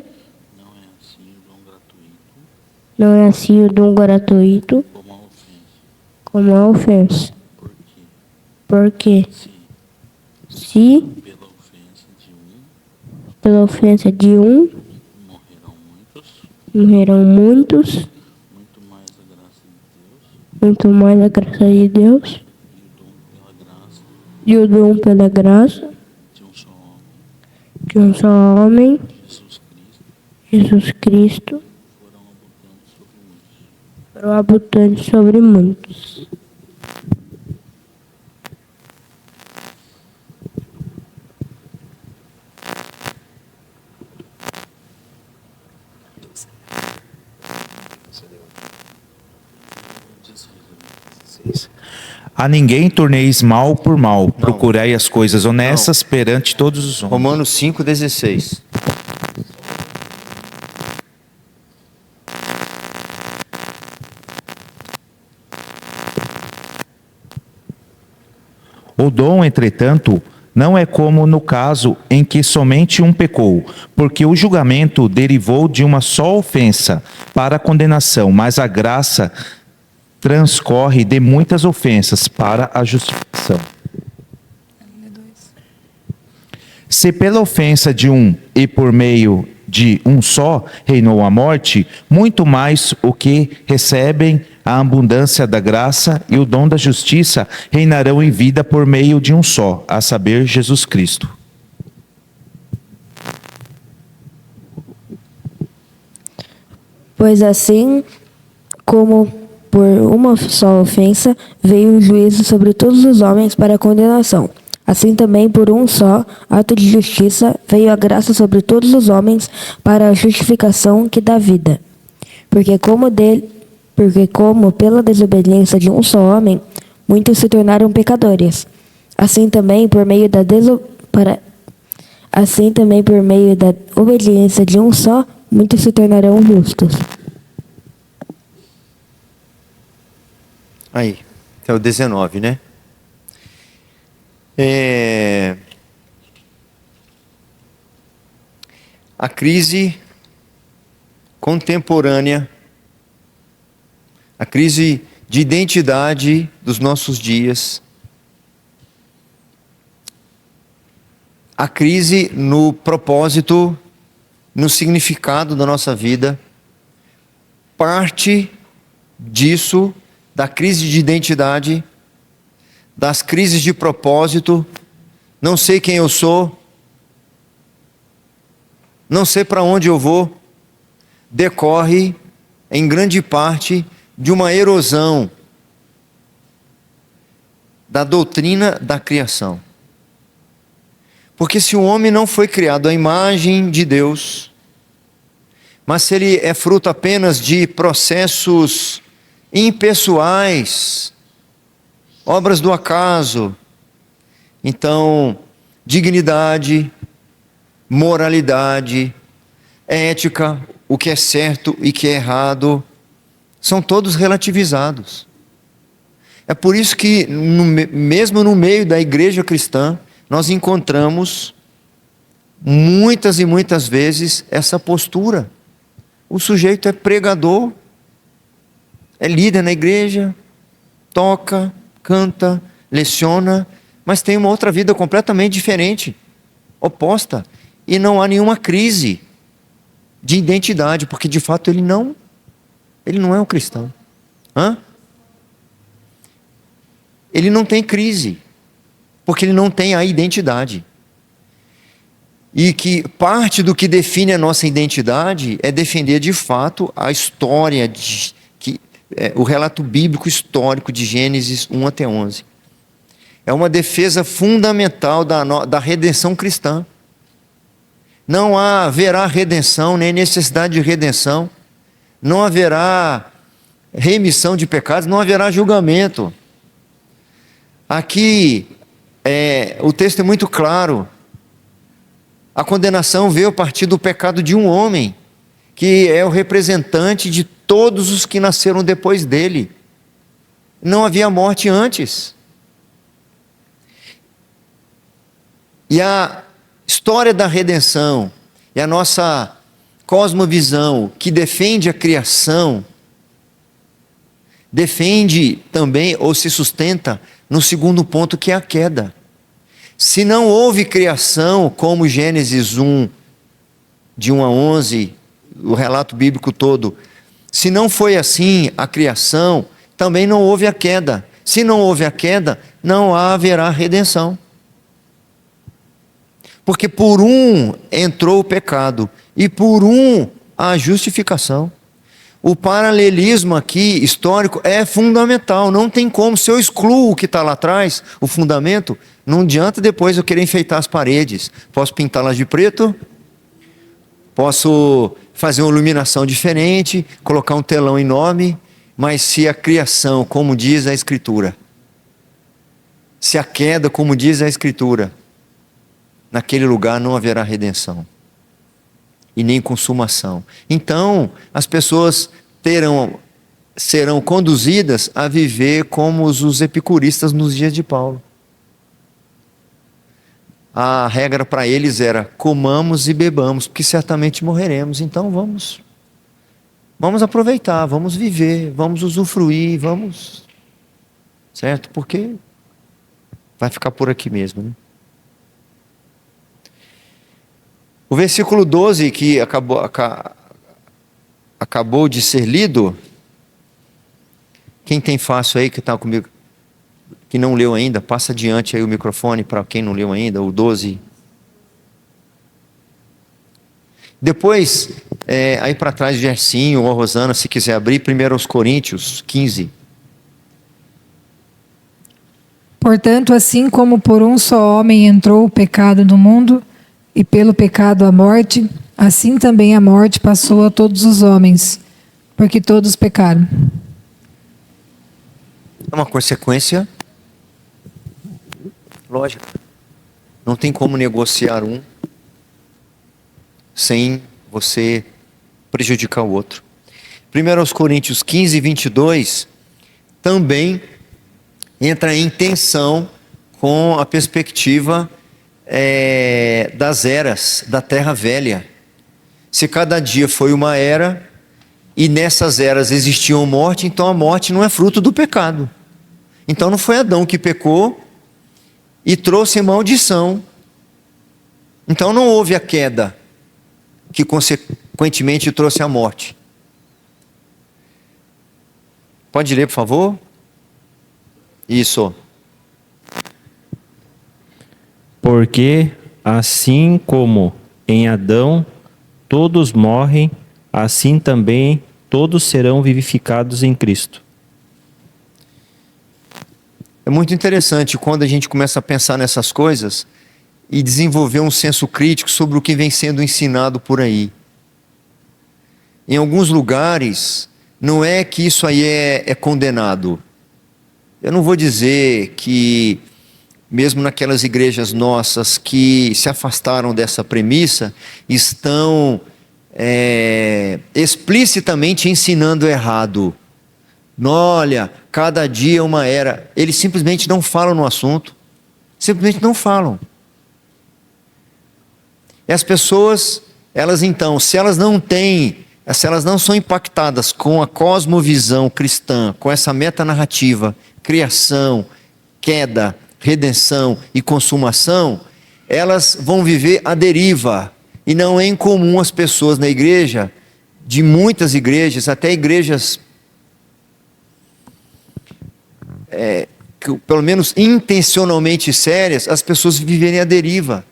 não é assim o dom gratuito como a ofensa. Porque Se pela ofensa de um morrerão muitos, muito mais a graça de Deus e o dom pela graça de um só homem, Jesus Cristo, foram abundantes sobre muitos. A ninguém torneis mal por mal, procurai as coisas honestas perante todos os homens. Romanos 5,16. O dom, entretanto, não é como no caso em que somente um pecou, porque o julgamento derivou de uma só ofensa para a condenação, mas a graça transcorre de muitas ofensas para a justificação. Se pela ofensa de um e por meio de um só reinou a morte, muito mais o que recebem a abundância da graça e o dom da justiça reinarão em vida por meio de um só, a saber, Jesus Cristo. Pois assim como por uma só ofensa veio o juízo sobre todos os homens para a condenação, assim também por um só ato de justiça veio a graça sobre todos os homens para a justificação que dá vida. Porque como pela desobediência de um só homem muitos se tornaram pecadores, assim também por meio da obediência de um só muitos se tornarão justos. Aí, até o 19, né? A crise contemporânea, a crise de identidade dos nossos dias, a crise no propósito, no significado da nossa vida, parte disso, da crise de identidade, das crises de propósito, não sei quem eu sou, não sei para onde eu vou, decorre em grande parte de uma erosão da doutrina da criação. Porque se o homem não foi criado à imagem de Deus, mas se ele é fruto apenas de processos impessoais, obras do acaso, então dignidade, moralidade, ética, o que é certo e que é errado, são todos relativizados. É por isso que, mesmo no meio da igreja cristã, nós encontramos muitas e muitas vezes essa postura. O sujeito é pregador, é líder na igreja, toca, canta, leciona, mas tem uma outra vida completamente diferente, oposta, e não há nenhuma crise de identidade, porque de fato ele não é um cristão. Ele não tem crise, porque ele não tem a identidade. E que parte do que define a nossa identidade é defender de fato a história, o relato bíblico histórico de Gênesis 1 até 11. É uma defesa fundamental da redenção cristã. Não haverá redenção, nem necessidade de redenção. Não haverá remissão de pecados, não haverá julgamento. Aqui, o texto é muito claro. A condenação veio a partir do pecado de um homem, que é o representante de todos os que nasceram depois dele. Não havia morte antes. E a história da redenção e a nossa cosmovisão que defende a criação, defende também ou se sustenta no segundo ponto, que é a queda. Se não houve criação, como Gênesis 1, de 1 a 11, o relato bíblico todo, se não foi assim a criação, também não houve a queda. Se não houve a queda, não haverá redenção. Porque por um entrou o pecado, e por um a justificação. O paralelismo aqui, histórico, é fundamental. Não tem como, se eu excluo o que está lá atrás, o fundamento, não adianta depois eu querer enfeitar as paredes. Posso pintá-las de preto, posso fazer uma iluminação diferente, colocar um telão enorme, mas se a criação, como diz a Escritura, se a queda, como diz a Escritura, naquele lugar não haverá redenção e nem consumação. Então, as pessoas serão conduzidas a viver como os epicuristas nos dias de Paulo. A regra para eles era: comamos e bebamos, porque certamente morreremos. Então vamos aproveitar, vamos viver, vamos usufruir, certo? Porque vai ficar por aqui mesmo, né? O versículo 12 que acabou de ser lido, quem tem fácil aí, que está comigo, que não leu ainda, passa adiante aí o microfone para quem não leu ainda, o 12. Depois, aí para trás, Gersinho ou Rosana, se quiser abrir, 1 Coríntios 15. Portanto, assim como por um só homem entrou o pecado no mundo, e pelo pecado a morte, assim também a morte passou a todos os homens, porque todos pecaram. É uma consequência lógica. Não tem como negociar um sem você prejudicar o outro. 1 Coríntios 15, 22 também entra em tensão com a perspectiva das eras da Terra Velha. Se cada dia foi uma era, e nessas eras existiam morte, então a morte não é fruto do pecado. Então não foi Adão que pecou e trouxe maldição. Então não houve a queda que consequentemente trouxe a morte. Pode ler, por favor? Isso. Porque assim como em Adão todos morrem, assim também todos serão vivificados em Cristo. É muito interessante quando a gente começa a pensar nessas coisas e desenvolver um senso crítico sobre o que vem sendo ensinado por aí. Em alguns lugares, não é que isso aí é condenado. Eu não vou dizer que, mesmo naquelas igrejas nossas que se afastaram dessa premissa, estão explicitamente ensinando errado. Olha, cada dia uma era. Eles simplesmente não falam no assunto. Simplesmente não falam. E as pessoas, elas então, se elas não são impactadas com a cosmovisão cristã, com essa metanarrativa, criação, queda, redenção e consumação, elas vão viver à deriva. E não é incomum as pessoas na igreja, de muitas igrejas, até igrejas que, pelo menos intencionalmente sérias, as pessoas viverem à deriva.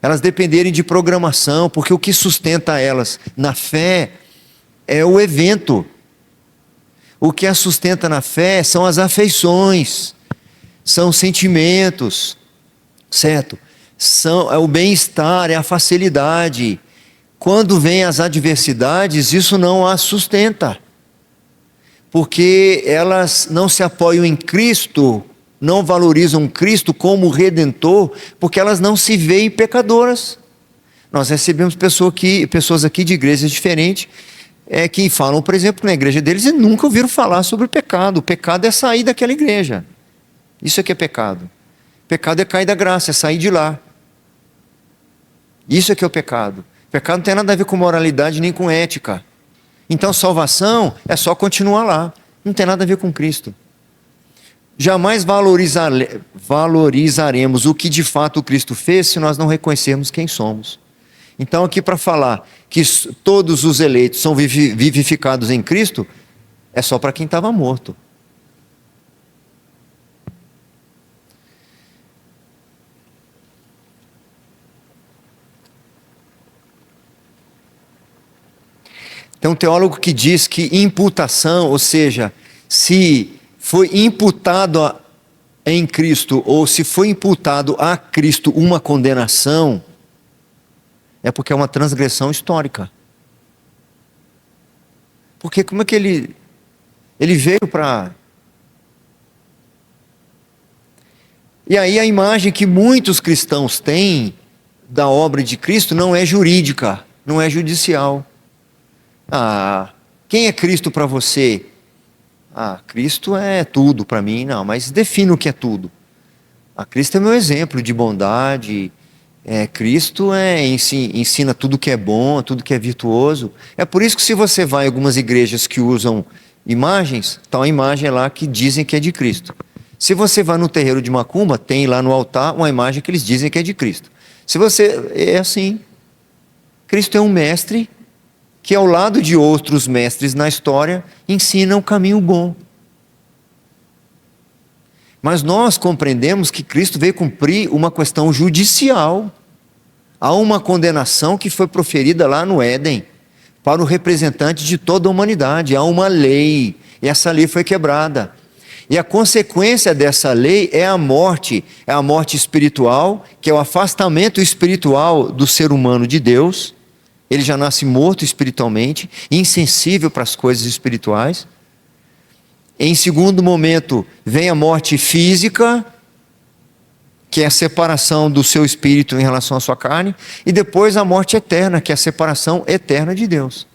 Elas dependerem de programação, porque o que sustenta elas na fé é o evento. O que as sustenta na fé são as afeições, são os sentimentos, certo? É o bem-estar, é a facilidade. Quando vêm as adversidades, isso não as sustenta. Porque elas não se apoiam em Cristo, não valorizam Cristo como Redentor, porque elas não se veem pecadoras. Nós recebemos pessoas aqui de igrejas diferentes, que falam, por exemplo, na igreja deles, e nunca ouviram falar sobre o pecado. O pecado é sair daquela igreja. Isso é que é pecado. Pecado é cair da graça, é sair de lá. Isso é que é o pecado. Pecado não tem nada a ver com moralidade nem com ética. Então salvação é só continuar lá. Não tem nada a ver com Cristo. jamais valorizaremos o que de fato Cristo fez se nós não reconhecermos quem somos. Então, aqui para falar que todos os eleitos são vivificados em Cristo, é só para quem estava morto. Tem um teólogo que diz que imputação, ou seja, se foi imputado em Cristo, ou se foi imputado a Cristo uma condenação, é porque é uma transgressão histórica. Porque como é que ele veio para... E aí a imagem que muitos cristãos têm da obra de Cristo não é jurídica, não é judicial. Quem é Cristo para você? Cristo é tudo para mim. Não, mas defina o que é tudo. Cristo é meu exemplo de bondade. Cristo ensina tudo que é bom, tudo que é virtuoso. É por isso que se você vai em algumas igrejas que usam imagens, tá uma imagem lá que dizem que é de Cristo. Se você vai no terreiro de macumba, tem lá no altar uma imagem que eles dizem que é de Cristo. É assim. Cristo é um mestre que ao lado de outros mestres na história, ensina o caminho bom. Mas nós compreendemos que Cristo veio cumprir uma questão judicial. Há uma condenação que foi proferida lá no Éden, para o representante de toda a humanidade. Há uma lei, e essa lei foi quebrada. E a consequência dessa lei é a morte espiritual, que é o afastamento espiritual do ser humano de Deus. Ele já nasce morto espiritualmente, insensível para as coisas espirituais. Em segundo momento, vem a morte física, que é a separação do seu espírito em relação à sua carne. E depois a morte eterna, que é a separação eterna de Deus.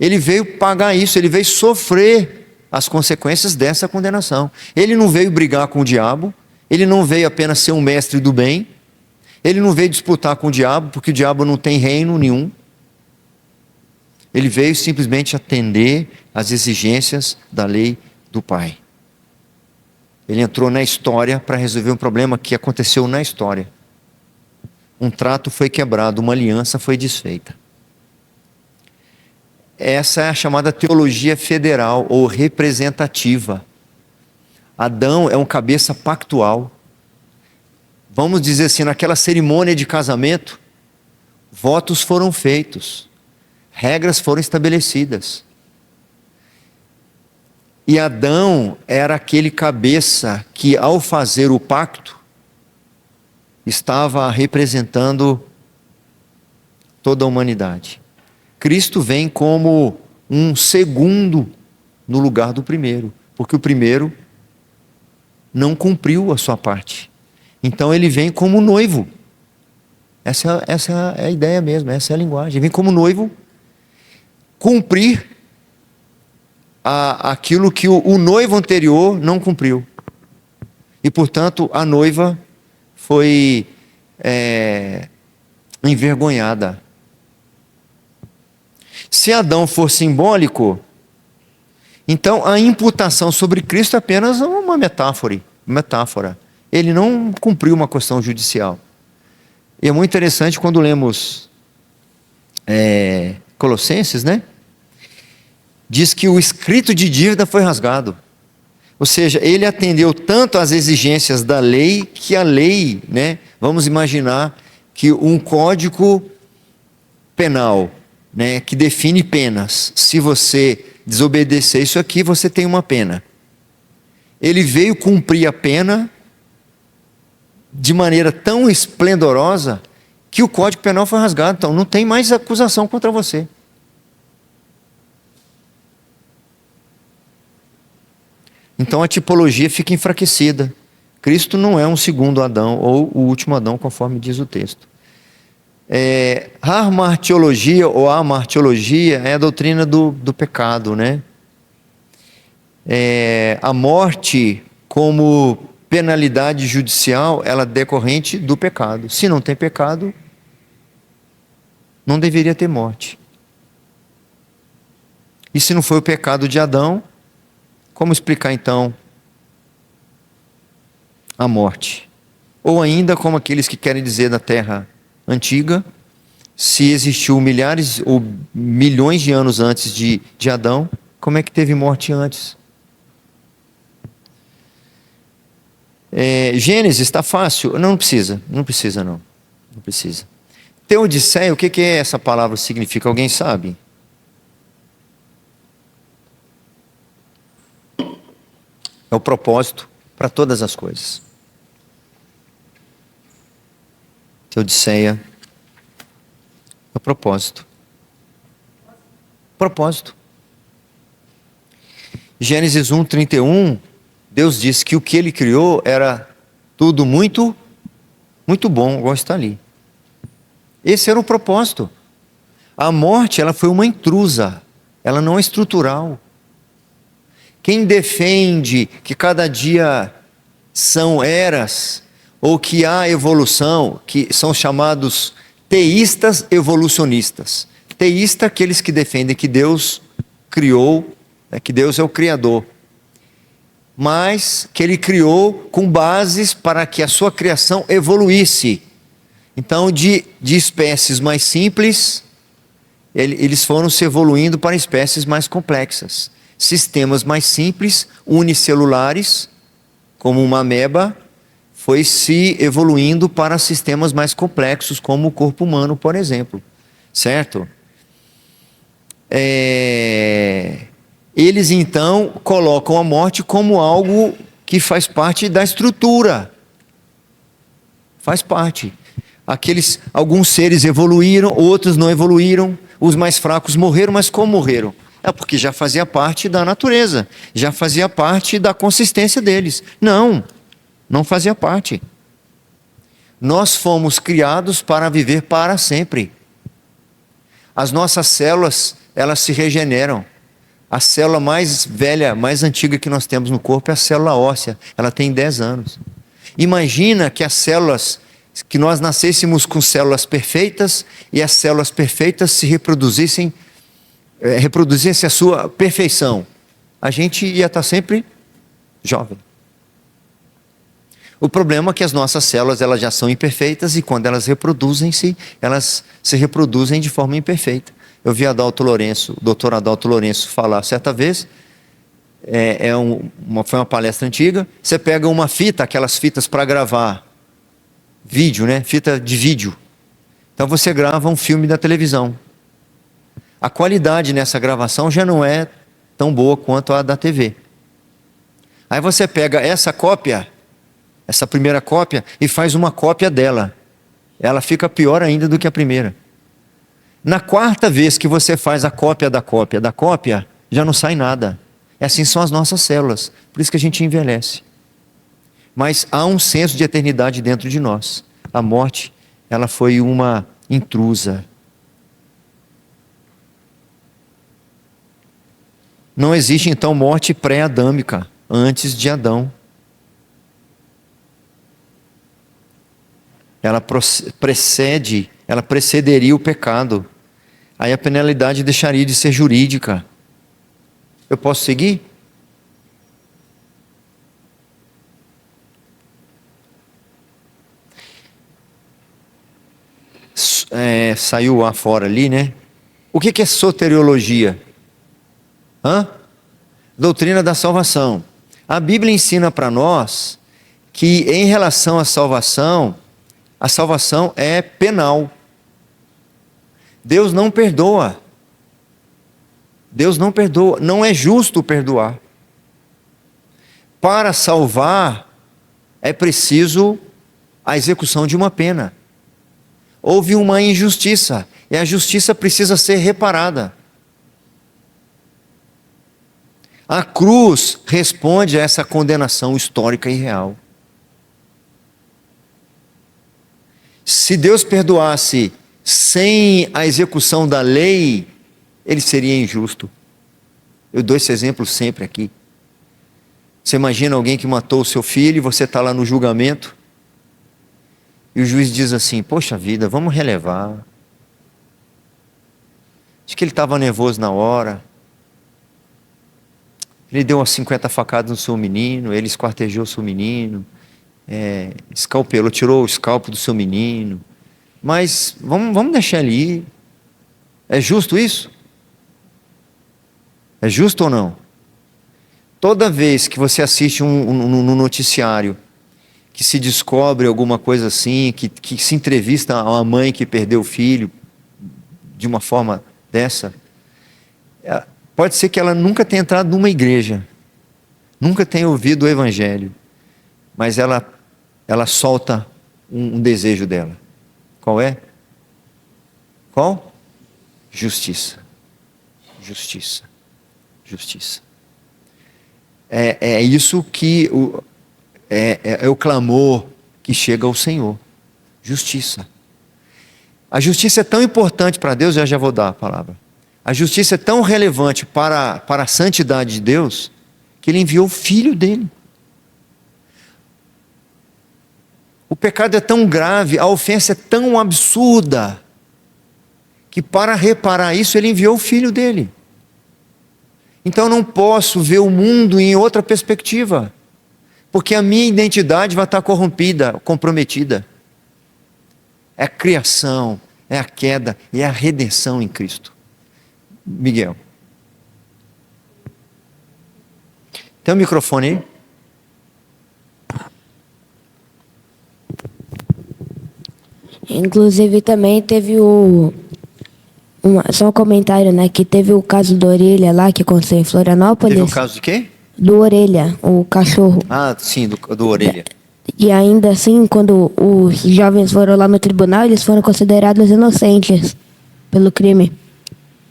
Ele veio pagar isso, ele veio sofrer as consequências dessa condenação. Ele não veio brigar com o diabo, ele não veio apenas ser um mestre do bem, ele não veio disputar com o diabo, porque o diabo não tem reino nenhum. Ele veio simplesmente atender às exigências da lei do Pai. Ele entrou na história para resolver um problema que aconteceu na história. Um trato foi quebrado, uma aliança foi desfeita. Essa é a chamada teologia federal ou representativa. Adão é um cabeça pactual. Vamos dizer assim, naquela cerimônia de casamento, votos foram feitos, regras foram estabelecidas. E Adão era aquele cabeça que, ao fazer o pacto, estava representando toda a humanidade. Cristo vem como um segundo no lugar do primeiro, porque o primeiro não cumpriu a sua parte. Então ele vem como noivo. Essa é a ideia mesmo, essa é a linguagem. Ele vem como noivo cumprir aquilo que o noivo anterior não cumpriu. E portanto a noiva foi envergonhada. Se Adão for simbólico, então a imputação sobre Cristo é apenas uma metáfora. Ele não cumpriu uma questão judicial. E é muito interessante quando lemos Colossenses, né? Diz que o escrito de dívida foi rasgado. Ou seja, ele atendeu tanto às exigências da lei, que a lei, né? Vamos imaginar que um código penal, né, que define penas. Se você desobedecer isso aqui, você tem uma pena. Ele veio cumprir a pena de maneira tão esplendorosa que o Código Penal foi rasgado. Então não tem mais acusação contra você. Então a tipologia fica enfraquecida. Cristo não é um segundo Adão ou o último Adão, conforme diz o texto. A amartiologia ou a amartiologia é a doutrina do pecado, né? A morte como penalidade judicial, ela é decorrente do pecado. Se não tem pecado, não deveria ter morte. E se não foi o pecado de Adão, como explicar então a morte. Ou ainda, como aqueles que querem dizer da terra antiga, se existiu milhares ou milhões de anos antes de Adão, como é que teve morte antes? Gênesis está fácil? Não precisa não. Não precisa. Teodiceia, o que é essa palavra significa? Alguém sabe? É o propósito para todas as coisas. Teodiceia é o propósito. Propósito. Gênesis 1:31, Deus disse que o que ele criou era tudo muito, muito bom, igual está ali. Esse era o propósito. A morte, ela foi uma intrusa, ela não é estrutural. Quem defende que cada dia são eras, ou que há evolução, que são chamados teístas evolucionistas. Teísta, aqueles que defendem que Deus criou, que Deus é o Criador, mas que Ele criou com bases para que a sua criação evoluísse. Então, de espécies mais simples, eles foram se evoluindo para espécies mais complexas. Sistemas mais simples, unicelulares, como uma ameba, foi se evoluindo para sistemas mais complexos, como o corpo humano, por exemplo. Certo? Eles então colocam a morte como algo que faz parte da estrutura. Faz parte. Alguns seres evoluíram, outros não evoluíram, os mais fracos morreram, mas como morreram? É porque já fazia parte da natureza, já fazia parte da consistência deles. Não fazia parte. Nós fomos criados para viver para sempre. As nossas células, elas se regeneram. A célula mais velha, mais antiga que nós temos no corpo é a célula óssea. Ela tem 10 anos. Imagina que as células, que nós nascêssemos com células perfeitas e as células perfeitas se reproduzissem a sua perfeição. A gente ia estar sempre jovem. O problema é que as nossas células, elas já são imperfeitas e quando elas elas se reproduzem de forma imperfeita. Eu vi o doutor Adalto Lourenço falar certa vez, foi uma palestra antiga, você pega uma fita, aquelas fitas para gravar vídeo, né? Fita de vídeo. Então você grava um filme da televisão. A qualidade nessa gravação já não é tão boa quanto a da TV. Aí você pega essa primeira cópia, e faz uma cópia dela. Ela fica pior ainda do que a primeira. Na quarta vez que você faz a cópia da cópia da cópia, já não sai nada. Assim são as nossas células. Por isso que a gente envelhece. Mas há um senso de eternidade dentro de nós. A morte, ela foi uma intrusa. Não existe então morte pré-adâmica, antes de Adão. Ela precederia o pecado. Aí a penalidade deixaria de ser jurídica. Eu posso seguir? Saiu lá fora ali, né? O que é soteriologia? Doutrina da salvação. A Bíblia ensina para nós que em relação à salvação, a salvação é penal. Deus não perdoa. Deus não perdoa. Não é justo perdoar. Para salvar, é preciso a execução de uma pena. Houve uma injustiça, e a justiça precisa ser reparada. A cruz responde a essa condenação histórica e real. Se Deus perdoasse sem a execução da lei, ele seria injusto. Eu dou esse exemplo sempre aqui. Você imagina alguém que matou o seu filho e você está lá no julgamento e o juiz diz assim: poxa vida, vamos relevar. Acho que ele estava nervoso na hora. Ele deu umas 50 facadas no seu menino, ele esquartejou o seu menino. escalpelou, tirou o escalpo do seu menino. Mas vamos deixar ele ir. É justo isso? É justo ou não? Toda vez que você assiste um noticiário que se descobre alguma coisa assim, que se entrevista a uma mãe que perdeu o filho de uma forma dessa, pode ser que ela nunca tenha entrado numa igreja, nunca tenha ouvido o evangelho, mas ela solta um desejo dela. Qual é? Qual? Justiça. Justiça. Justiça. É isso que é o clamor que chega ao Senhor. Justiça. A justiça é tão importante para Deus, eu já vou dar a palavra. A justiça é tão relevante para a santidade de Deus, que Ele enviou o Filho dele. O pecado é tão grave, a ofensa é tão absurda, que para reparar isso, Ele enviou o Filho dele. Então eu não posso ver o mundo em outra perspectiva, porque a minha identidade vai estar corrompida, comprometida. É a criação, é a queda e é a redenção em Cristo. Miguel. Tem um microfone aí? Inclusive também teve só um comentário, né? Que teve o caso do Orelha lá, que aconteceu em Florianópolis. Teve um caso de quê? Do Orelha, o cachorro. Ah, sim, do Orelha. E ainda assim, quando os jovens foram lá no tribunal, eles foram considerados inocentes pelo crime.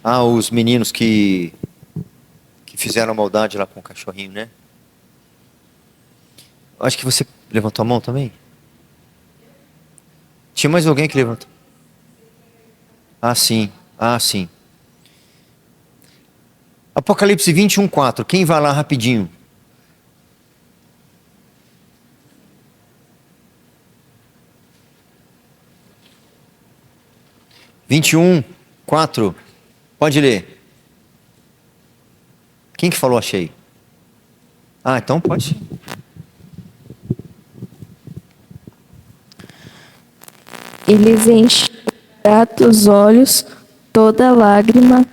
Ah, os meninos que fizeram maldade lá com o cachorrinho, né? Acho que você levantou a mão também. Tinha mais alguém que levantou? Ah, sim. Ah, sim. Apocalipse 21:4. Quem vai lá rapidinho? (21, 4). Pode ler. Quem que falou achei? Ah, então pode. Eles encherá os olhos toda lágrima,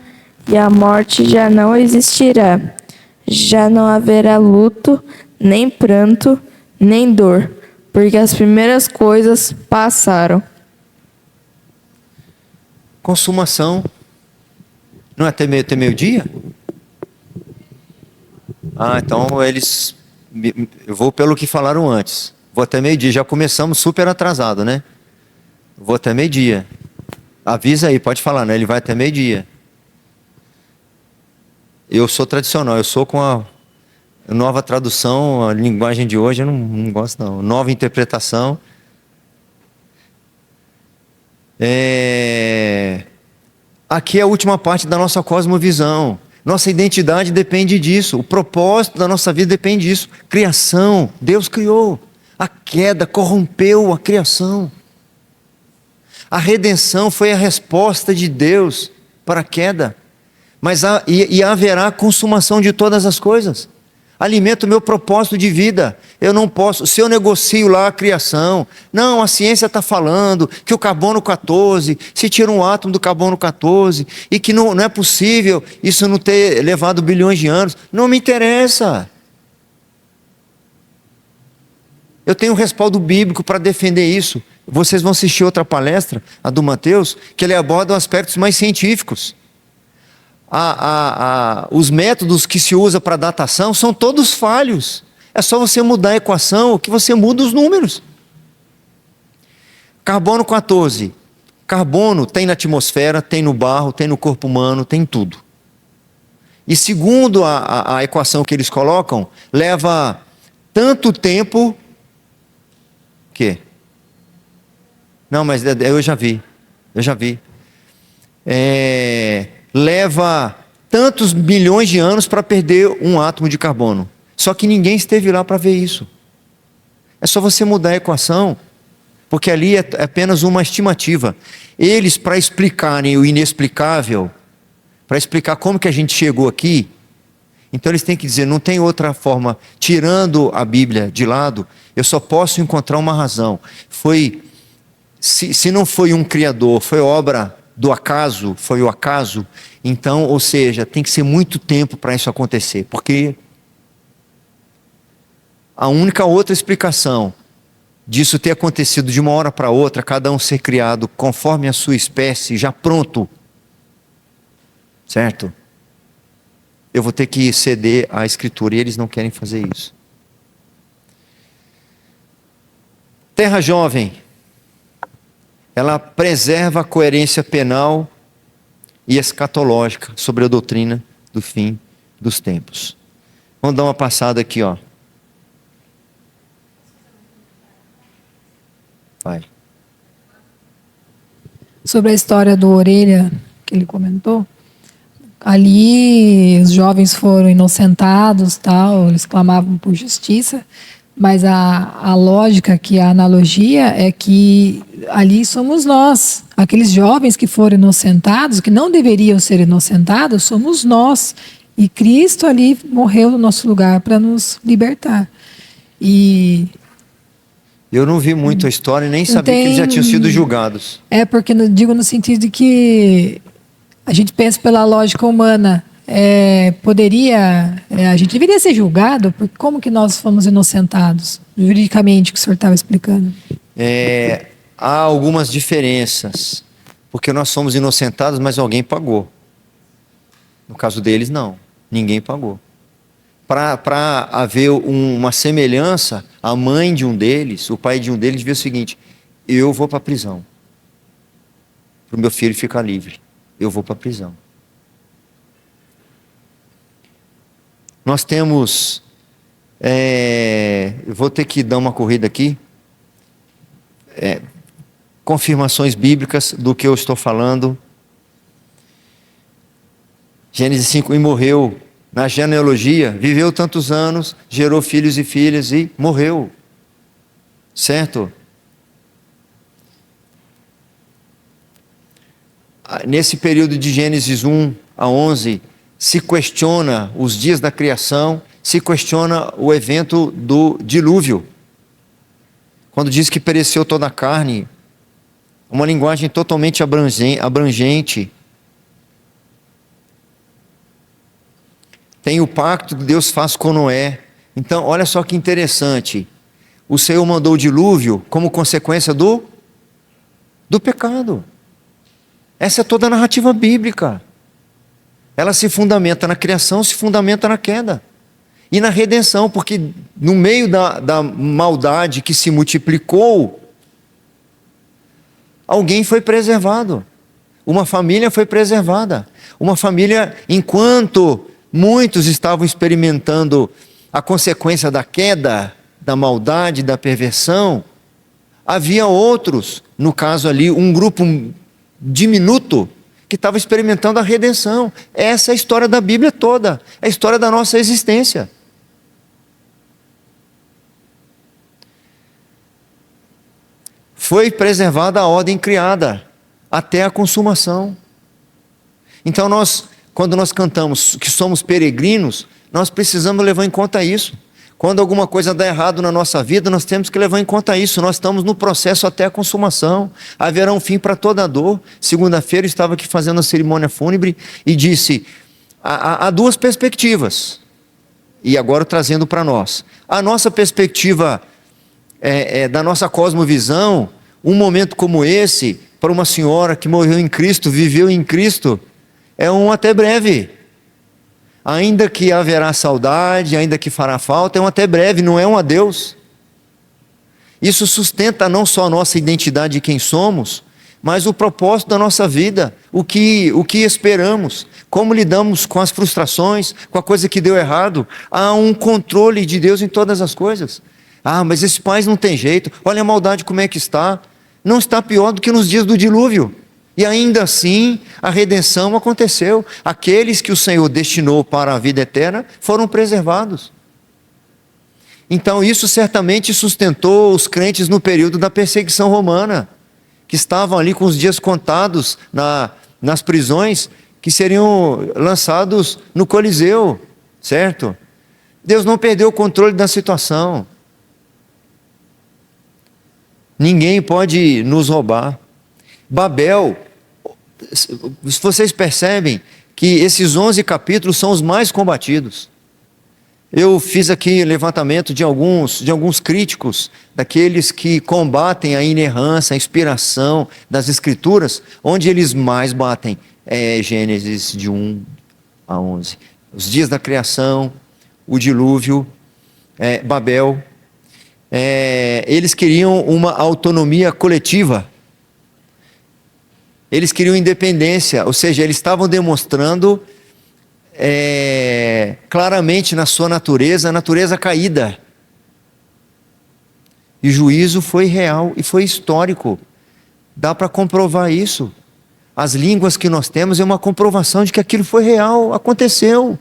e a morte já não existirá. Já não haverá luto, nem pranto, nem dor, porque as primeiras coisas passaram. Consumação. Não é até meio-dia? Ah, então eu vou pelo que falaram antes. Vou até meio-dia. Já começamos super atrasado, né? Vou até meio-dia. Avisa aí, pode falar, né? Ele vai até meio-dia. Eu sou tradicional, eu sou com a nova tradução, a linguagem de hoje eu não gosto não. Nova interpretação. Aqui é a última parte da nossa cosmovisão. Nossa identidade depende disso. O propósito da nossa vida depende disso. Criação, Deus criou. A queda corrompeu a criação. A redenção foi a resposta de Deus para a queda. Mas haverá consumação de todas as coisas. Alimenta o meu propósito de vida. Eu não posso, se eu negocio lá a criação, não, a ciência está falando que o carbono 14, se tira um átomo do carbono 14, e que não é possível isso não ter levado bilhões de anos. Não me interessa. Eu tenho um respaldo bíblico para defender isso. Vocês vão assistir outra palestra, a do Mateus, que ele aborda aspectos mais científicos. Os métodos que se usa para datação são todos falhos. É só você mudar a equação que você muda os números. Carbono 14. Carbono tem na atmosfera, tem no barro, tem no corpo humano, tem em tudo. E segundo a equação que eles colocam, leva tanto tempo... quê? Não, mas eu já vi. Leva tantos bilhões de anos para perder um átomo de carbono. Só que ninguém esteve lá para ver isso. É só você mudar a equação, porque ali é apenas uma estimativa. Eles, para explicarem o inexplicável, para explicar como que a gente chegou aqui, Então eles têm que dizer, não tem outra forma, tirando a Bíblia de lado, eu só posso encontrar uma razão. Se não foi um criador, foi obra do acaso, foi o acaso, então, ou seja, tem que ser muito tempo para isso acontecer, porque a única outra explicação disso ter acontecido de uma hora para outra, cada um ser criado conforme a sua espécie, já pronto, certo? Eu vou ter que ceder à Escritura e eles não querem fazer isso. Terra Jovem, ela preserva a coerência penal e escatológica sobre a doutrina do fim dos tempos. Vamos dar uma passada aqui, ó. Vai. Sobre a história do Orelha, que ele comentou, ali os jovens foram inocentados, tal, eles clamavam por justiça, mas a lógica, que a analogia é que ali somos nós, aqueles jovens que foram inocentados, que não deveriam ser inocentados, somos nós, e Cristo ali morreu no nosso lugar para nos libertar. E eu não vi muito a história e nem sabia que eles já tinham sido julgados. É, porque digo no sentido de que a gente pensa pela lógica humana, a gente deveria ser julgado, porque como que nós fomos inocentados, juridicamente, que o senhor estava explicando? Há algumas diferenças, porque nós somos inocentados, mas alguém pagou. No caso deles, não, ninguém pagou. Para haver uma semelhança, a mãe de um deles, o pai de um deles, viu o seguinte: eu vou para a prisão, para o meu filho ficar livre, eu vou para a prisão. Nós temos, eu vou ter que dar uma corrida aqui, confirmações bíblicas do que eu estou falando. Gênesis 5, e morreu. Na genealogia, viveu tantos anos, gerou filhos e filhas e morreu. Certo? Nesse período de Gênesis 1 a 11, se questiona os dias da criação, se questiona o evento do dilúvio. Quando diz que pereceu toda a carne, uma linguagem totalmente abrangente. Tem o pacto que Deus faz com Noé. Então, olha só que interessante. O Senhor mandou o dilúvio como consequência do pecado. Essa é toda a narrativa bíblica. Ela se fundamenta na criação, se fundamenta na queda. E na redenção, porque no meio da maldade que se multiplicou, alguém foi preservado. Uma família foi preservada. Uma família, enquanto muitos estavam experimentando a consequência da queda, da maldade, da perversão, havia outros, no caso ali, um grupo diminuto, que estava experimentando a redenção. Essa é a história da Bíblia toda, é a história da nossa existência. Foi preservada a ordem criada, até a consumação. Então quando nós cantamos que somos peregrinos, nós precisamos levar em conta isso. Quando alguma coisa dá errado na nossa vida, nós temos que levar em conta isso. Nós estamos no processo até a consumação. Haverá um fim para toda a dor. Segunda-feira eu estava aqui fazendo a cerimônia fúnebre e disse, há duas perspectivas. E agora trazendo para nós. A nossa perspectiva da nossa cosmovisão, um momento como esse, para uma senhora que morreu em Cristo, viveu em Cristo, é um até breve. Ainda que haverá saudade, ainda que fará falta, é um até breve, não é um adeus. Isso sustenta não só a nossa identidade de quem somos, mas o propósito da nossa vida, o que esperamos, como lidamos com as frustrações, com a coisa que deu errado. Há um controle de Deus em todas as coisas. Mas esses pais não tem jeito, olha a maldade como é que está. Não está pior do que nos dias do dilúvio. E ainda assim, a redenção aconteceu. Aqueles que o Senhor destinou para a vida eterna foram preservados. Então isso certamente sustentou os crentes no período da perseguição romana, que estavam ali com os dias contados nas prisões, que seriam lançados no Coliseu, certo? Deus não perdeu o controle da situação. Ninguém pode nos roubar. Babel, se vocês percebem que esses 11 capítulos são os mais combatidos. Eu fiz aqui levantamento de alguns críticos, daqueles que combatem a inerrância, a inspiração das Escrituras, onde eles mais batem é Gênesis de 1 a 11. Os dias da criação, o dilúvio, Babel. Eles queriam uma autonomia coletiva. Eles queriam independência, ou seja, eles estavam demonstrando claramente na sua natureza, a natureza caída. E o juízo foi real e foi histórico. Dá para comprovar isso. As línguas que nós temos é uma comprovação de que aquilo foi real, aconteceu.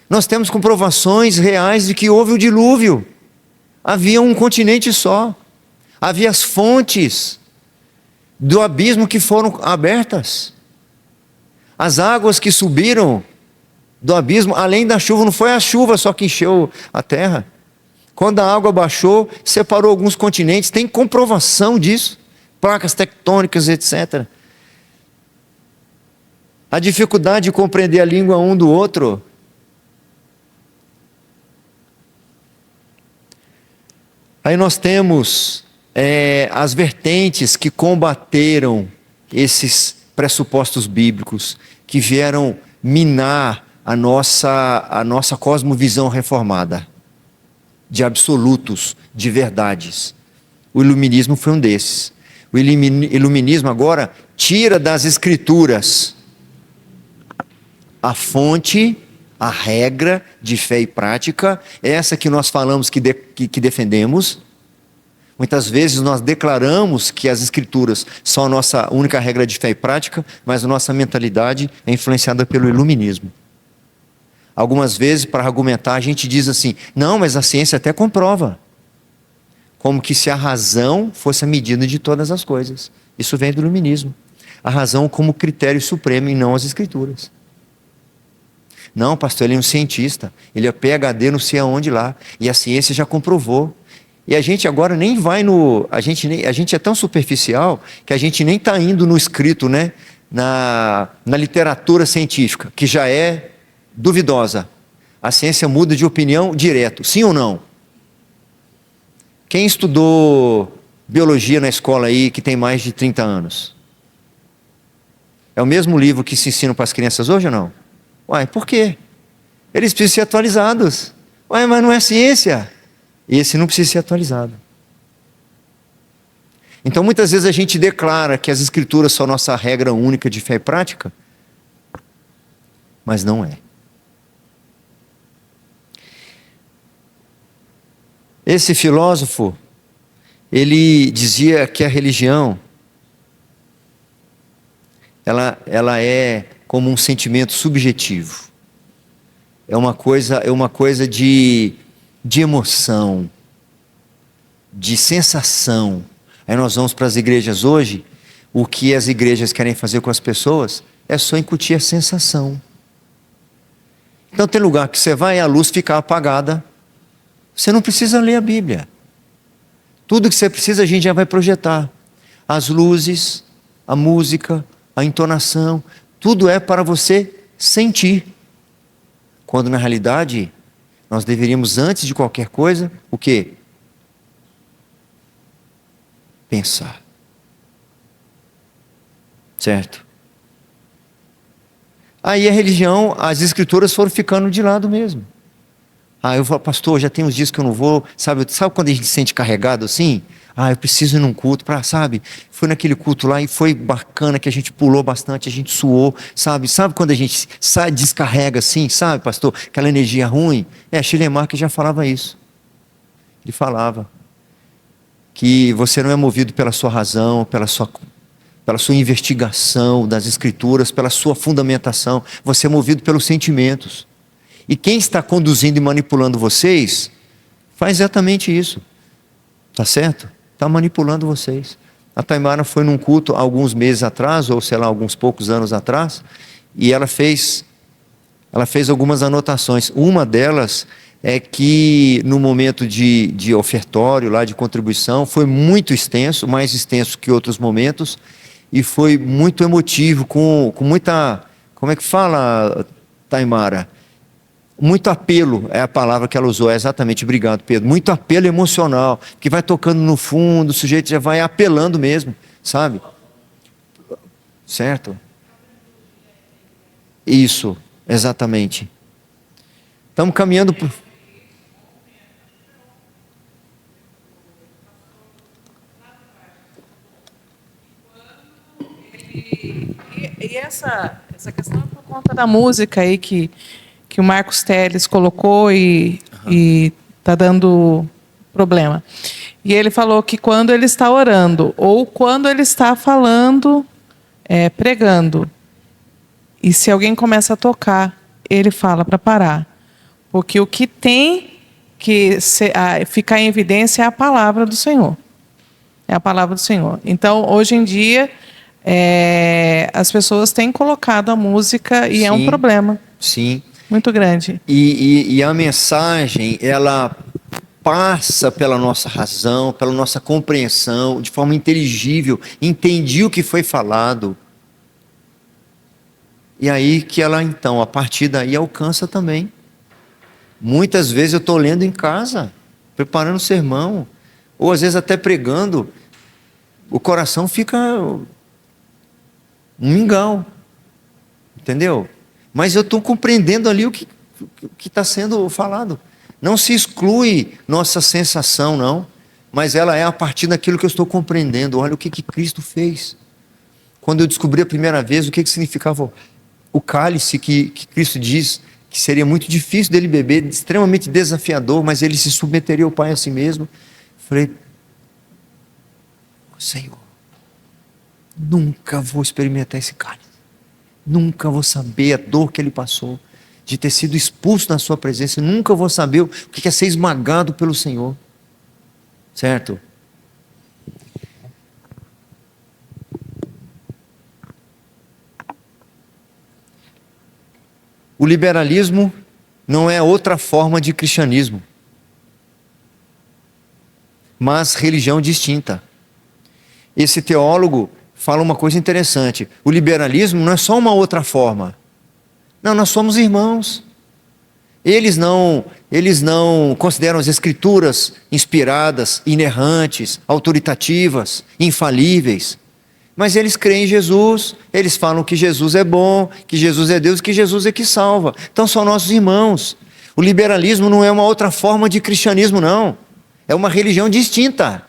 Nós temos comprovações reais de que houve o dilúvio. Havia um continente só. Havia as fontes do abismo que foram abertas. As águas que subiram do abismo, além da chuva, não foi a chuva só que encheu a terra. Quando a água baixou, separou alguns continentes, tem comprovação disso, placas tectônicas, etc. A dificuldade de compreender a língua um do outro. Aí nós temos as vertentes que combateram esses pressupostos bíblicos, que vieram minar a nossa cosmovisão reformada, de absolutos, de verdades. O iluminismo foi um desses. O iluminismo agora tira das Escrituras a fonte, a regra de fé e prática, essa que nós falamos que defendemos. Muitas vezes nós declaramos que as Escrituras são a nossa única regra de fé e prática, mas a nossa mentalidade é influenciada pelo iluminismo. Algumas vezes, para argumentar, a gente diz assim: não, mas a ciência até comprova. Como que se a razão fosse a medida de todas as coisas. Isso vem do iluminismo. A razão como critério supremo e não as Escrituras. Não, pastor, ele é um cientista. Ele é PhD não sei aonde lá. E a ciência já comprovou. E a gente agora nem vai no... A gente é tão superficial que a gente nem está indo no escrito, né? Na literatura científica, que já é duvidosa. A ciência muda de opinião direto. Sim ou não? Quem estudou biologia na escola aí que tem mais de 30 anos? É o mesmo livro que se ensina para as crianças hoje ou não? Uai, por quê? Eles precisam ser atualizados. Uai, mas não é ciência. Esse não precisa ser atualizado. Então muitas vezes a gente declara que as Escrituras são a nossa regra única de fé e prática, mas não é. Esse filósofo, ele dizia que a religião, ela é como um sentimento subjetivo. É uma coisa de emoção, de sensação. Aí nós vamos para as igrejas hoje, o que as igrejas querem fazer com as pessoas é só incutir a sensação. Então tem lugar que você vai e a luz fica apagada, você não precisa ler a Bíblia. Tudo que você precisa a gente já vai projetar. As luzes, a música, a entonação, tudo é para você sentir. Quando na realidade, nós deveríamos, antes de qualquer coisa, o quê? Pensar. Certo? Aí a religião, as Escrituras foram ficando de lado mesmo. Eu falo, pastor, já tem uns dias que eu não vou, sabe quando a gente se sente carregado assim? Eu preciso ir num culto, sabe? Fui naquele culto lá e foi bacana, que a gente pulou bastante, a gente suou, sabe? Sabe quando a gente sai, descarrega assim, sabe, pastor? Aquela energia ruim. Schleiermacher já falava isso. Ele falava que você não é movido pela sua razão, pela sua investigação das Escrituras, pela sua fundamentação, você é movido pelos sentimentos. E quem está conduzindo e manipulando vocês, faz exatamente isso. Tá certo? Está manipulando vocês. A Taimara foi num culto alguns meses atrás, ou sei lá, alguns poucos anos atrás, e ela fez ela fez algumas anotações. Uma delas é que no momento de ofertório, lá de contribuição, foi muito extenso, mais extenso que outros momentos, e foi muito emotivo, com muita, como é que fala, Taimara? Muito apelo, é a palavra que ela usou, é exatamente, obrigado Pedro, muito apelo emocional, que vai tocando no fundo, o sujeito já vai apelando mesmo, sabe? Certo? Isso, exatamente. Estamos caminhando por... E essa questão é por conta da música aí que o Marcos Teles colocou e está dando problema. E ele falou que quando ele está orando ou quando ele está falando, pregando, e se alguém começa a tocar, ele fala para parar. Porque o que tem que ficar em evidência é a palavra do Senhor. É a palavra do Senhor. Então, hoje em dia, as pessoas têm colocado a música e Sim, é um problema. Sim. Muito grande. E a mensagem, ela passa pela nossa razão, pela nossa compreensão, de forma inteligível, entendi o que foi falado. E aí que ela, então, a partir daí, alcança também. Muitas vezes eu estou lendo em casa, preparando o sermão, ou às vezes até pregando, o coração fica um mingau, entendeu? Mas eu estou compreendendo ali o que está sendo falado. Não se exclui nossa sensação, não, mas ela é a partir daquilo que eu estou compreendendo. Olha o que Cristo fez. Quando eu descobri a primeira vez o que significava o cálice que Cristo diz que seria muito difícil dele beber, extremamente desafiador, mas ele se submeteria ao Pai a si mesmo. Falei, Senhor, nunca vou experimentar esse cálice. Nunca vou saber a dor que ele passou, de ter sido expulso da sua presença. Nunca vou saber o que é ser esmagado pelo Senhor. Certo? O liberalismo não é outra forma de cristianismo, mas religião distinta. Esse teólogo fala uma coisa interessante. O liberalismo não é só uma outra forma. Não, nós somos irmãos. Eles não consideram as escrituras inspiradas, inerrantes, autoritativas, infalíveis. Mas eles creem em Jesus, eles falam que Jesus é bom, que Jesus é Deus, que Jesus é que salva. Então são nossos irmãos. O liberalismo não é uma outra forma de cristianismo, não. É uma religião distinta.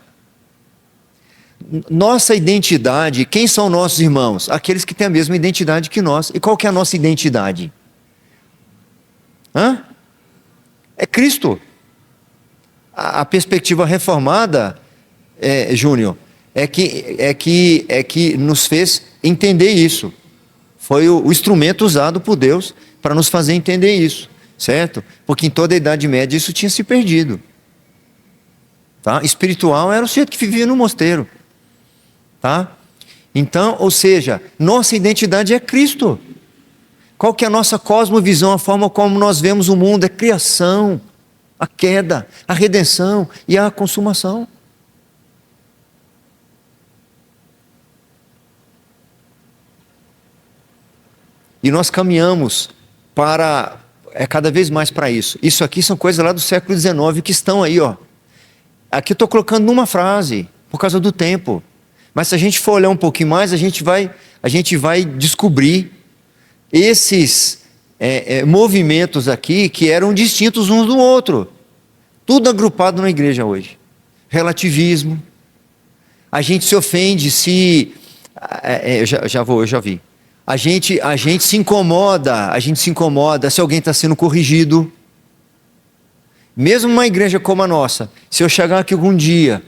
Nossa identidade, quem são nossos irmãos? Aqueles que têm a mesma identidade que nós. E qual que é a nossa identidade? É Cristo. A perspectiva reformada, Júnior, é que nos fez entender isso. Foi o instrumento usado por Deus para nos fazer entender isso, certo? Porque em toda a Idade Média isso tinha se perdido. Tá? Espiritual era o sujeito que vivia no mosteiro. Tá? Então, ou seja, nossa identidade é Cristo. Qual que é a nossa cosmovisão, a forma como nós vemos o mundo? É criação, a queda, a redenção e a consumação. E nós caminhamos para, cada vez mais para isso. Isso aqui são coisas lá do século XIX que estão aí, ó. Aqui eu estou colocando numa frase, por causa do tempo. Mas se a gente for olhar um pouquinho mais, a gente vai descobrir esses movimentos aqui que eram distintos uns do outro. Tudo agrupado na igreja hoje. Relativismo. A gente se ofende se... eu já vi. A gente se incomoda se alguém está sendo corrigido. Mesmo uma igreja como a nossa, se eu chegar aqui algum dia,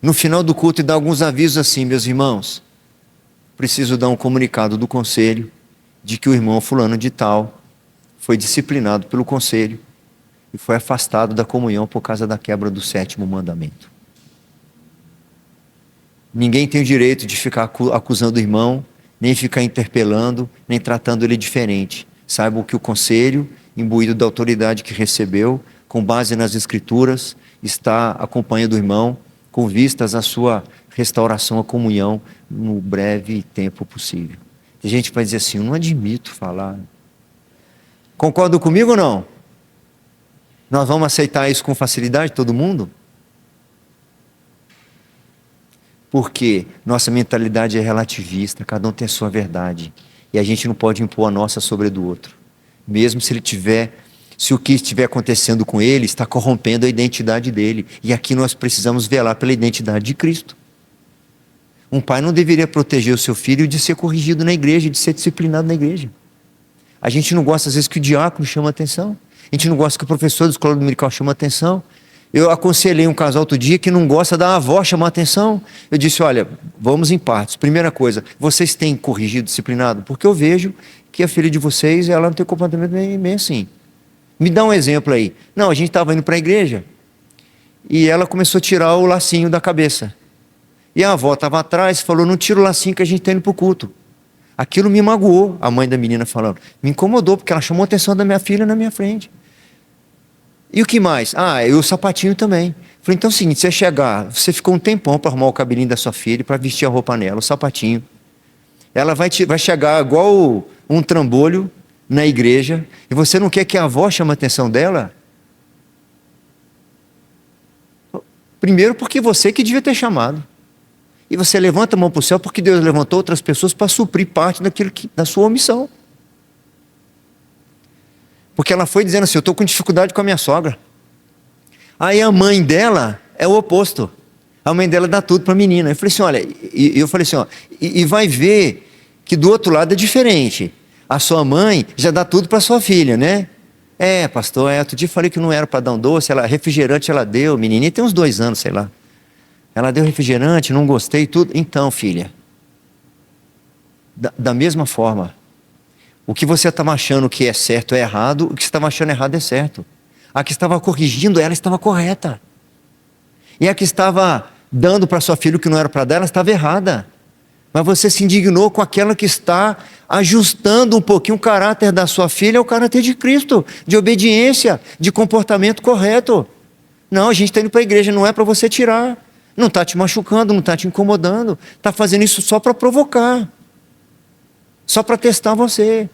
no final do culto, e dar alguns avisos assim, meus irmãos, preciso dar um comunicado do conselho, de que o irmão fulano de tal foi disciplinado pelo conselho e foi afastado da comunhão por causa da quebra do 7º mandamento. Ninguém tem o direito de ficar acusando o irmão, nem ficar interpelando, nem tratando ele diferente. Saiba que o conselho, imbuído da autoridade que recebeu, com base nas Escrituras, está acompanhando o irmão, com vistas à sua restauração à comunhão no breve tempo possível. Tem gente que vai dizer assim, eu não admito falar. Concordam comigo ou não? Nós vamos aceitar isso com facilidade, todo mundo? Porque nossa mentalidade é relativista, cada um tem a sua verdade. E a gente não pode impor a nossa sobre a do outro. Mesmo se se o que estiver acontecendo com ele está corrompendo a identidade dele. E aqui nós precisamos velar pela identidade de Cristo. Um pai não deveria proteger o seu filho de ser corrigido na igreja, de ser disciplinado na igreja. A gente não gosta às vezes que o diácono chama atenção. A gente não gosta que o professor da escola dominical chama atenção. Eu aconselhei um casal outro dia que não gosta da avó chamar atenção. Eu disse, olha, vamos em partes. Primeira coisa, vocês têm corrigido, disciplinado? Porque eu vejo que a filha de vocês, ela não tem comportamento bem assim. Me dá um exemplo aí. Não, a gente estava indo para a igreja e ela começou a tirar o lacinho da cabeça. E a avó estava atrás e falou, não tira o lacinho que a gente está indo para o culto. Aquilo me magoou, a mãe da menina falando. Me incomodou, porque ela chamou a atenção da minha filha na minha frente. E o que mais? E o sapatinho também. Falei, então é o seguinte, você chegar, você ficou um tempão para arrumar o cabelinho da sua filha, para vestir a roupa nela, o sapatinho. Ela vai chegar igual um trambolho na igreja, e você não quer que a avó chame a atenção dela? Primeiro porque você que devia ter chamado. E você levanta a mão para o céu porque Deus levantou outras pessoas para suprir parte da sua omissão. Porque ela foi dizendo assim, eu estou com dificuldade com a minha sogra. Aí a mãe dela é o oposto. A mãe dela dá tudo para a menina. Eu falei assim, olha, e vai ver que do outro lado é diferente. A sua mãe já dá tudo para a sua filha, né? Pastor, outro dia eu falei que não era para dar um doce, refrigerante ela deu, menininha tem uns 2 anos, sei lá. Ela deu refrigerante, não gostei, tudo. Então, filha, da mesma forma, o que você estava achando que é certo é errado, o que você estava achando errado é certo. A que estava corrigindo ela estava correta. E a que estava dando para sua filha o que não era para dar, ela estava errada. Mas você se indignou com aquela que está ajustando um pouquinho o caráter da sua filha ao caráter de Cristo, de obediência, de comportamento correto. Não, a gente está indo para a igreja, não é para você tirar. Não está te machucando, não está te incomodando. Está fazendo isso só para provocar. Só para testar você.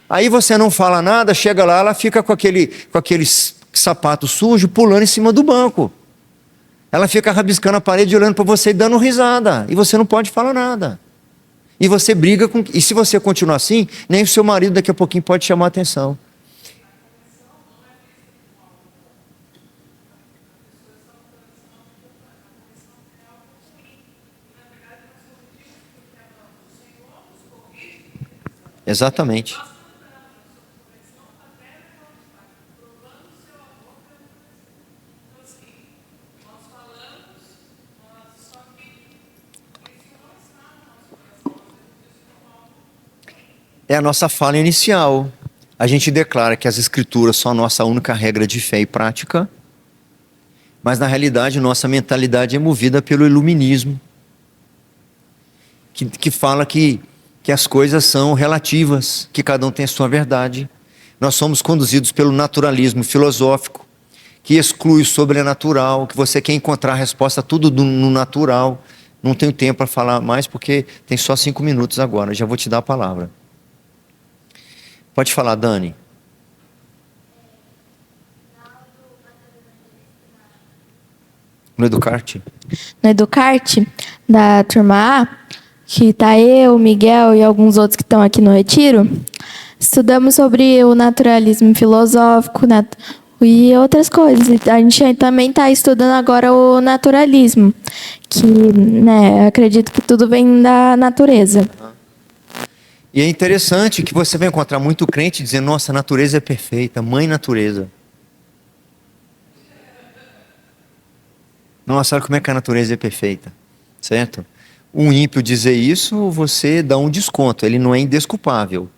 Aí você não fala nada, chega lá, ela fica com aquele sapato sujo pulando em cima do banco. Ela fica rabiscando a parede, olhando para você e dando risada. E você não pode falar nada. E você briga com... E se você continuar assim, nem o seu marido daqui a pouquinho pode chamar a atenção. Exatamente. É a nossa fala inicial. A gente declara que as Escrituras são a nossa única regra de fé e prática, mas na realidade nossa mentalidade é movida pelo iluminismo, que fala que as coisas são relativas, que cada um tem a sua verdade. Nós somos conduzidos pelo naturalismo filosófico, que exclui o sobrenatural, que você quer encontrar a resposta tudo no natural. Não tenho tempo para falar mais, porque tem só 5 minutos agora, já vou te dar a palavra. Pode falar, Dani. No Educarte? No Educarte, da turma A, que tá eu, Miguel e alguns outros que estão aqui no retiro, estudamos sobre o naturalismo filosófico e outras coisas. A gente também está estudando agora o naturalismo, que acredito que tudo vem da natureza. E é interessante que você vai encontrar muito crente dizendo, nossa, a natureza é perfeita, mãe natureza. Nossa, olha como é que a natureza é perfeita, certo? Um ímpio dizer isso, você dá um desconto, ele não é indesculpável.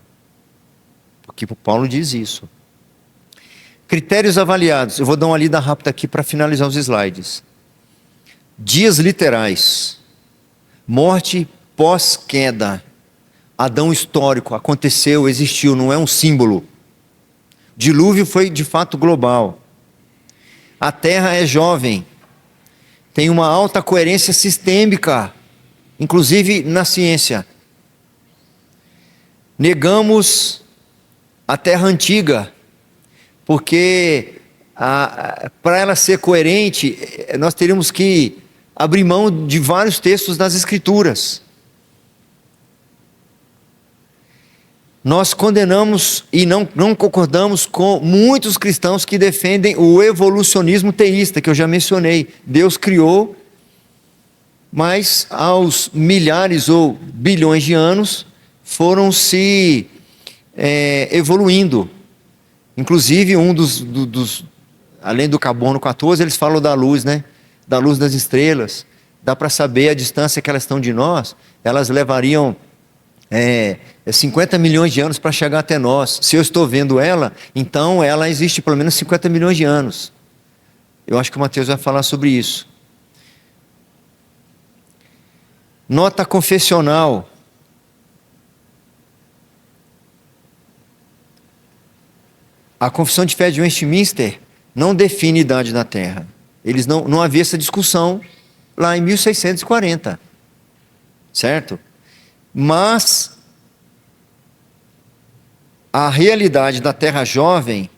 Porque o Paulo diz isso. Critérios avaliados, eu vou dar uma lida rápida aqui para finalizar os slides. Dias literais, morte pós-queda, Adão histórico, aconteceu, existiu, não é um símbolo. Dilúvio foi de fato global. A Terra é jovem, tem uma alta coerência sistêmica, inclusive na ciência. Negamos a Terra antiga, porque para ela ser coerente, nós teríamos que abrir mão de vários textos das Escrituras. Nós condenamos e não concordamos com muitos cristãos que defendem o evolucionismo teísta, que eu já mencionei. Deus criou, mas aos milhares ou bilhões de anos foram se evoluindo. Inclusive, além do carbono 14, eles falam da luz, né? Da luz das estrelas. Dá para saber a distância que elas estão de nós. Elas levariam 50 milhões de anos para chegar até nós. Se eu estou vendo ela, então ela existe pelo menos 50 milhões de anos. Eu acho que o Mateus vai falar sobre isso. Nota confessional. A Confissão de Fé de Westminster não define a idade da Terra. Não havia essa discussão lá em 1640. Certo? Mas a realidade da Terra jovem,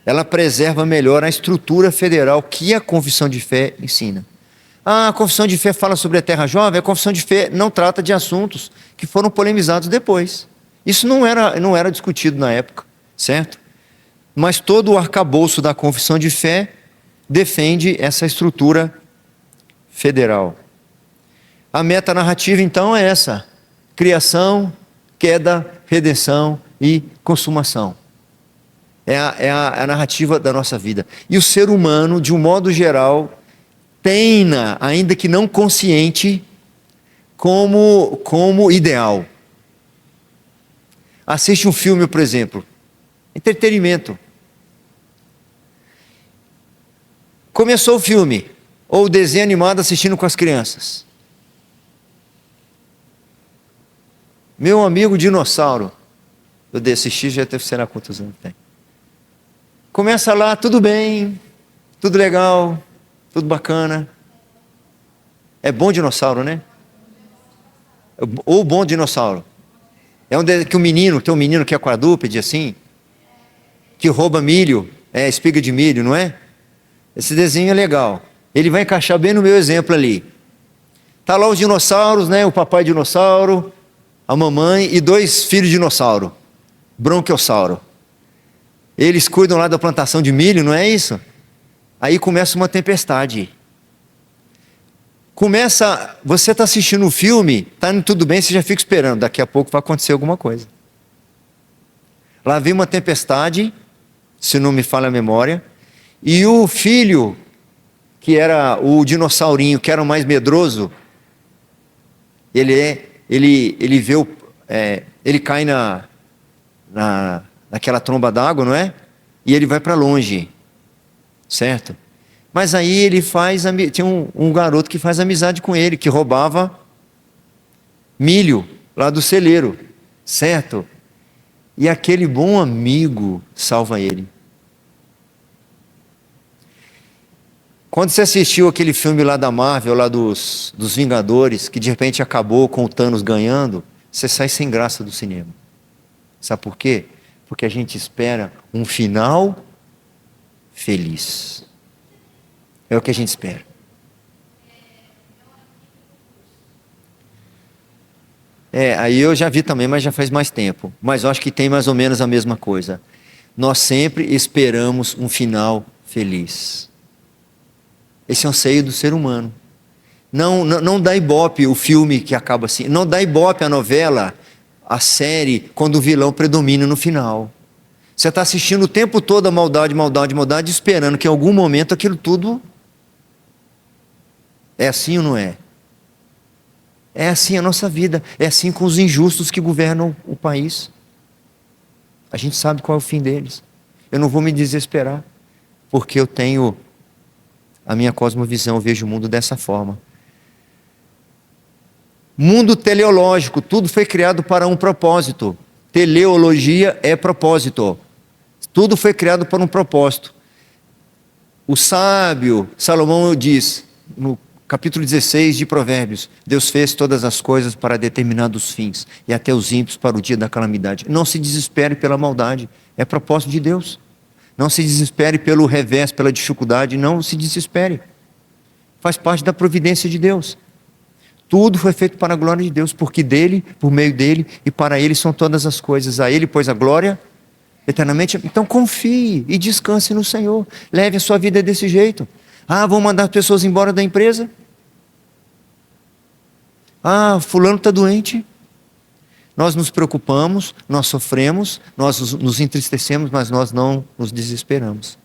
ela preserva melhor a estrutura federal que a Confissão de Fé ensina. A Confissão de Fé fala sobre a Terra jovem, a Confissão de Fé não trata de assuntos que foram polemizados depois. Isso não era discutido na época, certo? Mas todo o arcabouço da Confissão de Fé defende essa estrutura federal. A metanarrativa, então, é essa: criação, queda, redenção e consumação. É a narrativa da nossa vida. E o ser humano, de um modo geral, tem-na, ainda que não consciente, como ideal. Assiste um filme, por exemplo. Entretenimento. Começou o filme, ou o desenho animado assistindo com as crianças. Meu amigo dinossauro. Eu assisti, já deve ser na quantos anos tem. Começa lá, tudo bem, tudo legal, tudo bacana. É bom dinossauro, né? Ou bom dinossauro. É onde que tem um menino que é quadrúpede assim, que rouba milho, espiga de milho, não é? Esse desenho é legal. Ele vai encaixar bem no meu exemplo ali. Tá lá os dinossauros, né? O papai dinossauro, a mamãe e 2 filhos dinossauro, bronquiossauro. Eles cuidam lá da plantação de milho, não é isso? Aí começa uma tempestade. Você está assistindo um filme, está indo tudo bem, você já fica esperando, daqui a pouco vai acontecer alguma coisa. Lá vem uma tempestade, se não me falha a memória, e o filho, que era o dinossaurinho, que era o mais medroso, ele cai naquela tromba d'água, não é? E ele vai para longe, certo? Mas aí tinha um garoto que faz amizade com ele, que roubava milho lá do celeiro, certo? E aquele bom amigo salva ele. Quando você assistiu aquele filme lá da Marvel, lá dos Vingadores, que de repente acabou com o Thanos ganhando, você sai sem graça do cinema. Sabe por quê? Porque a gente espera um final feliz. É o que a gente espera. Aí eu já vi também, mas já faz mais tempo. Mas eu acho que tem mais ou menos a mesma coisa. Nós sempre esperamos um final feliz. Esse é um anseio do ser humano. Não dá ibope o filme que acaba assim. Não dá ibope a novela, a série, quando o vilão predomina no final. Você está assistindo o tempo todo a maldade, maldade, maldade, esperando que em algum momento aquilo tudo... É assim ou não é? É assim a nossa vida. É assim com os injustos que governam o país. A gente sabe qual é o fim deles. Eu não vou me desesperar, porque eu tenho a minha cosmovisão, eu vejo o mundo dessa forma. Mundo teleológico, tudo foi criado para um propósito. Teleologia é propósito. Tudo foi criado para um propósito. O sábio Salomão diz, no capítulo 16 de Provérbios, Deus fez todas as coisas para determinados fins, e até os ímpios para o dia da calamidade. Não se desespere pela maldade, é propósito de Deus. Não se desespere pelo revés, pela dificuldade, não se desespere. Faz parte da providência de Deus. Tudo foi feito para a glória de Deus, porque dele, por meio dele e para ele são todas as coisas. A ele, pois, a glória eternamente. Então confie e descanse no Senhor. Leve a sua vida desse jeito. Ah, vão mandar pessoas embora da empresa? Ah, fulano está doente. Nós nos preocupamos, nós sofremos, nós nos entristecemos, mas nós não nos desesperamos.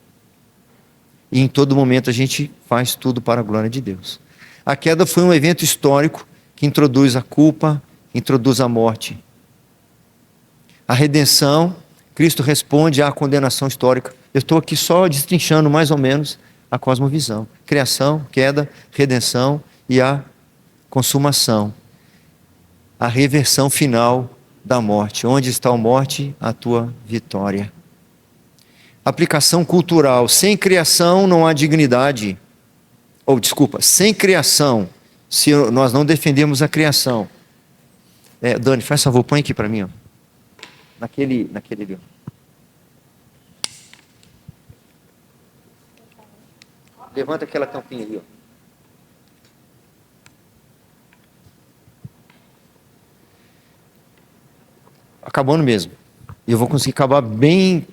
E em todo momento a gente faz tudo para a glória de Deus. A queda foi um evento histórico que introduz a culpa, introduz a morte. A redenção, Cristo responde à condenação histórica. Eu estou aqui só destrinchando mais ou menos a cosmovisão. Criação, queda, redenção e a consumação. A reversão final da morte. Onde está a morte? A tua vitória. Aplicação cultural. Sem criação não há dignidade. Sem criação, se nós não defendemos a criação. Dani, faz favor, põe aqui para mim. Ó. Naquele ali. Ó. Levanta aquela tampinha ali. Ó. Acabando mesmo. E eu vou conseguir acabar bem,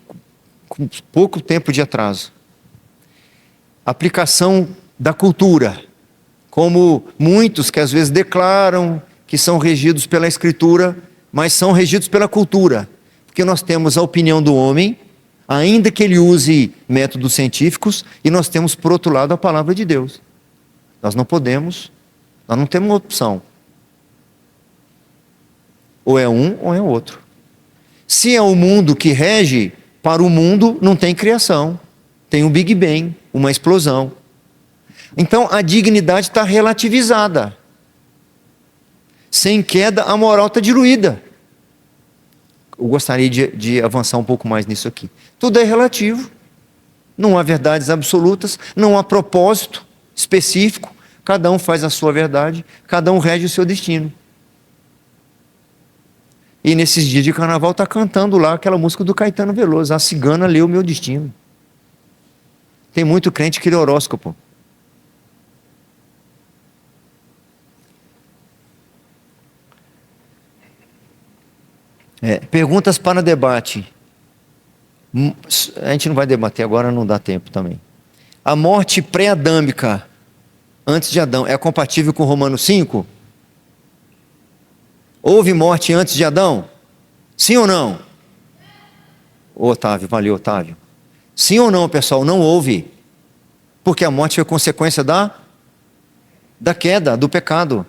com pouco tempo de atraso. Aplicação da cultura, como muitos que às vezes declaram que são regidos pela Escritura, mas são regidos pela cultura, porque nós temos a opinião do homem, ainda que ele use métodos científicos, e nós temos por outro lado a palavra de Deus. Nós não temos uma opção. Ou é um ou é outro. Se é o mundo que rege, para o mundo não tem criação, tem um Big Bang, uma explosão. Então a dignidade está relativizada. Sem queda, a moral está diluída. Eu gostaria de avançar um pouco mais nisso aqui. Tudo é relativo. Não há verdades absolutas, não há propósito específico. Cada um faz a sua verdade, cada um rege o seu destino. E nesses dias de carnaval está cantando lá aquela música do Caetano Veloso, A Cigana Leu o Meu Destino. Tem muito crente que lê horóscopo. Perguntas para debate. A gente não vai debater agora, não dá tempo também. A morte pré-adâmica, antes de Adão, é compatível com Romanos 5? Houve morte antes de Adão? Sim ou não? Otávio, valeu, Otávio. Sim ou não, pessoal? Não houve. Porque a morte foi consequência da queda, do pecado.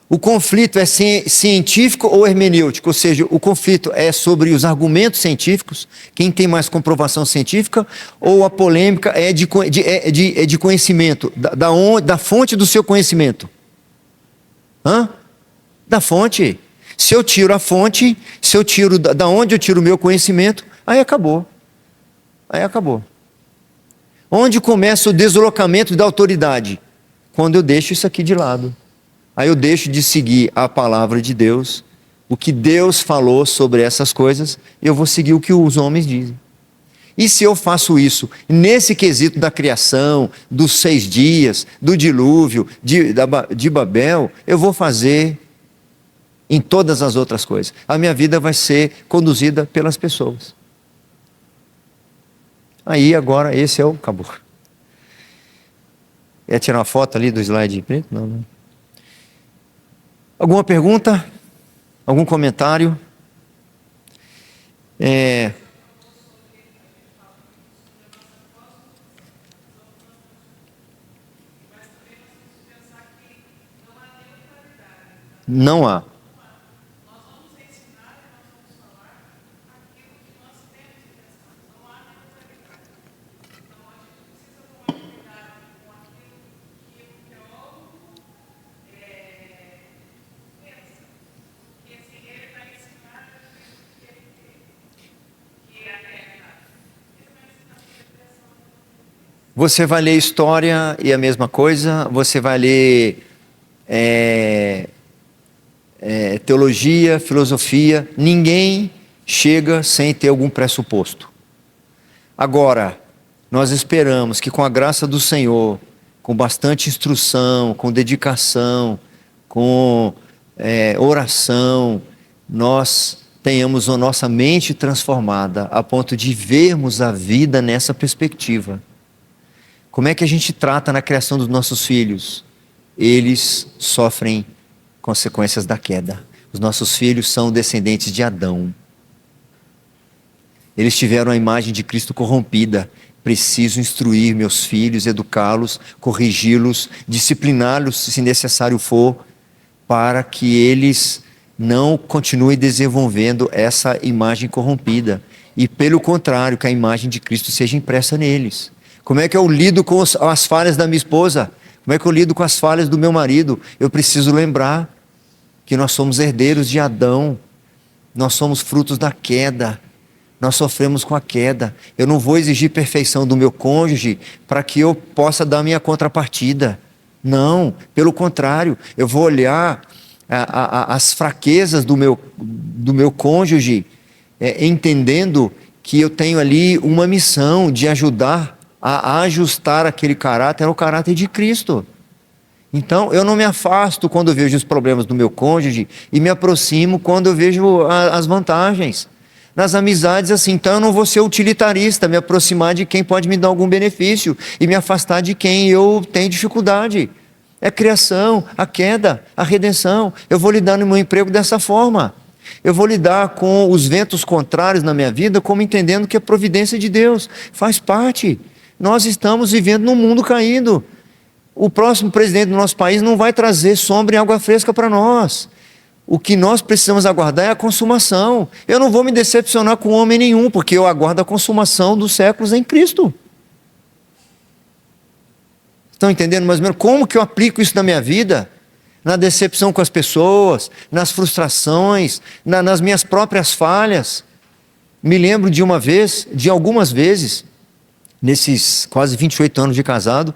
O conflito é científico ou hermenêutico? Ou seja, o conflito é sobre os argumentos científicos, quem tem mais comprovação científica, ou a polêmica é de conhecimento, da fonte do seu conhecimento? Da fonte. Se eu tiro a fonte, se eu tiro da onde eu tiro o meu conhecimento, aí acabou. Onde começa o deslocamento da autoridade? Quando eu deixo isso aqui de lado. Aí eu deixo de seguir a palavra de Deus, o que Deus falou sobre essas coisas, eu vou seguir o que os homens dizem. E se eu faço isso nesse quesito da criação, dos 6 dias, do dilúvio, de Babel, eu vou fazer em todas as outras coisas. A minha vida vai ser conduzida pelas pessoas. Aí agora esse é o acabou. Quer tirar uma foto ali do slide preto? Não. Alguma pergunta? Algum comentário? Não há. Você vai ler história e a mesma coisa, você vai ler teologia, filosofia, ninguém chega sem ter algum pressuposto. Agora, nós esperamos que com a graça do Senhor, com bastante instrução, com dedicação, com oração, nós tenhamos a nossa mente transformada a ponto de vermos a vida nessa perspectiva. Como é que a gente trata na criação dos nossos filhos? Eles sofrem consequências da queda. Os nossos filhos são descendentes de Adão. Eles tiveram a imagem de Cristo corrompida. Preciso instruir meus filhos, educá-los, corrigi-los, discipliná-los se necessário for, para que eles não continuem desenvolvendo essa imagem corrompida. E pelo contrário, que a imagem de Cristo seja impressa neles. Como é que eu lido com as falhas da minha esposa? Como é que eu lido com as falhas do meu marido? Eu preciso lembrar que nós somos herdeiros de Adão. Nós somos frutos da queda. Nós sofremos com a queda. Eu não vou exigir perfeição do meu cônjuge para que eu possa dar minha contrapartida. Não, pelo contrário, eu vou olhar as fraquezas do meu cônjuge, entendendo que eu tenho ali uma missão de ajudar a ajustar aquele caráter ao caráter de Cristo. Então, eu não me afasto quando eu vejo os problemas do meu cônjuge e me aproximo quando eu vejo as vantagens. Nas amizades, assim, então eu não vou ser utilitarista, me aproximar de quem pode me dar algum benefício e me afastar de quem eu tenho dificuldade. É a criação, a queda, a redenção. Eu vou lidar no meu emprego dessa forma. Eu vou lidar com os ventos contrários na minha vida como entendendo que a providência de Deus faz parte. Nós estamos vivendo num mundo caído. O próximo presidente do nosso país não vai trazer sombra e água fresca para nós. O que nós precisamos aguardar é a consumação. Eu não vou me decepcionar com homem nenhum, porque eu aguardo a consumação dos séculos em Cristo. Estão entendendo mais ou menos como que eu aplico isso na minha vida? Na decepção com as pessoas, nas frustrações, nas minhas próprias falhas. Me lembro de algumas vezes, nesses quase 28 anos de casado,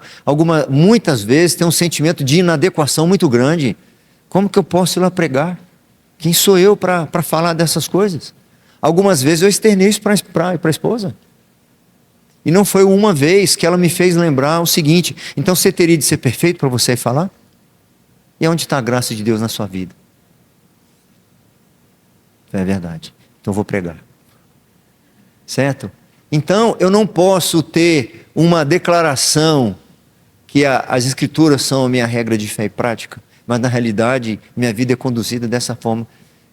muitas vezes tem um sentimento de inadequação muito grande. Como que eu posso ir lá pregar? Quem sou eu para falar dessas coisas? Algumas vezes eu externei isso para a esposa. E não foi uma vez que ela me fez lembrar o seguinte: então você teria de ser perfeito para você falar? E onde está a graça de Deus na sua vida? É verdade. Então eu vou pregar. Certo? Então eu não posso ter uma declaração que as escrituras são a minha regra de fé e prática, mas na realidade minha vida é conduzida dessa forma.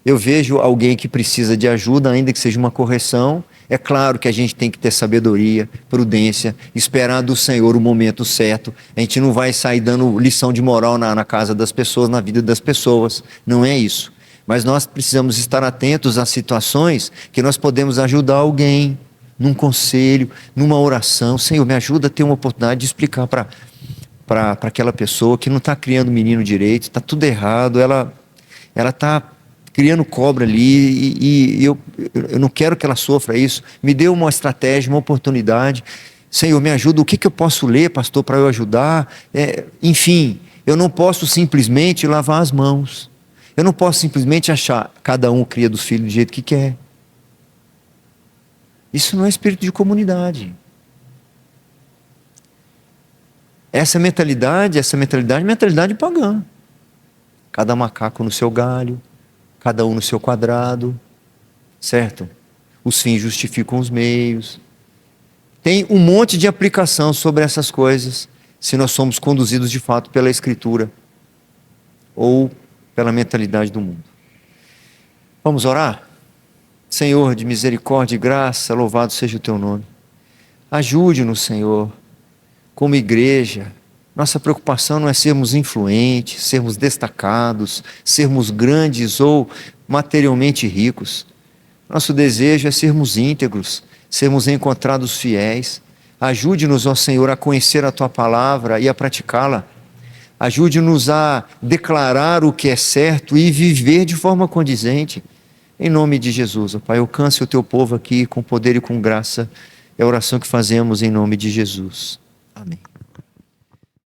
Eu vejo alguém que precisa de ajuda, ainda que seja uma correção. É claro que a gente tem que ter sabedoria, prudência, esperar do Senhor o momento certo. A gente não vai sair dando lição de moral na casa das pessoas, na vida das pessoas. Não é isso. Mas nós precisamos estar atentos às situações que nós podemos ajudar alguém, num conselho, numa oração. Senhor, me ajuda a ter uma oportunidade de explicar para aquela pessoa que não está criando o menino direito, está tudo errado, ela está criando cobra ali e eu não quero que ela sofra isso. Me dê uma estratégia, uma oportunidade. Senhor, me ajuda. O que eu posso ler, pastor, para eu ajudar? Enfim, eu não posso simplesmente lavar as mãos. Eu não posso simplesmente achar cada um cria dos filhos do jeito que quer. Isso não é espírito de comunidade. Essa mentalidade é mentalidade pagã. Cada macaco no seu galho, cada um no seu quadrado, certo? Os fins justificam os meios. Tem um monte de aplicação sobre essas coisas, se nós somos conduzidos de fato pela Escritura ou pela mentalidade do mundo. Vamos orar? Senhor de misericórdia e graça, louvado seja o teu nome. Ajude-nos, Senhor, como igreja. Nossa preocupação não é sermos influentes, sermos destacados, sermos grandes ou materialmente ricos. Nosso desejo é sermos íntegros, sermos encontrados fiéis. Ajude-nos, ó Senhor, a conhecer a Tua palavra e a praticá-la. Ajude-nos a declarar o que é certo e viver de forma condizente. Em nome de Jesus, ó Pai, alcance o Teu povo aqui com poder e com graça. É a oração que fazemos em nome de Jesus. Amém.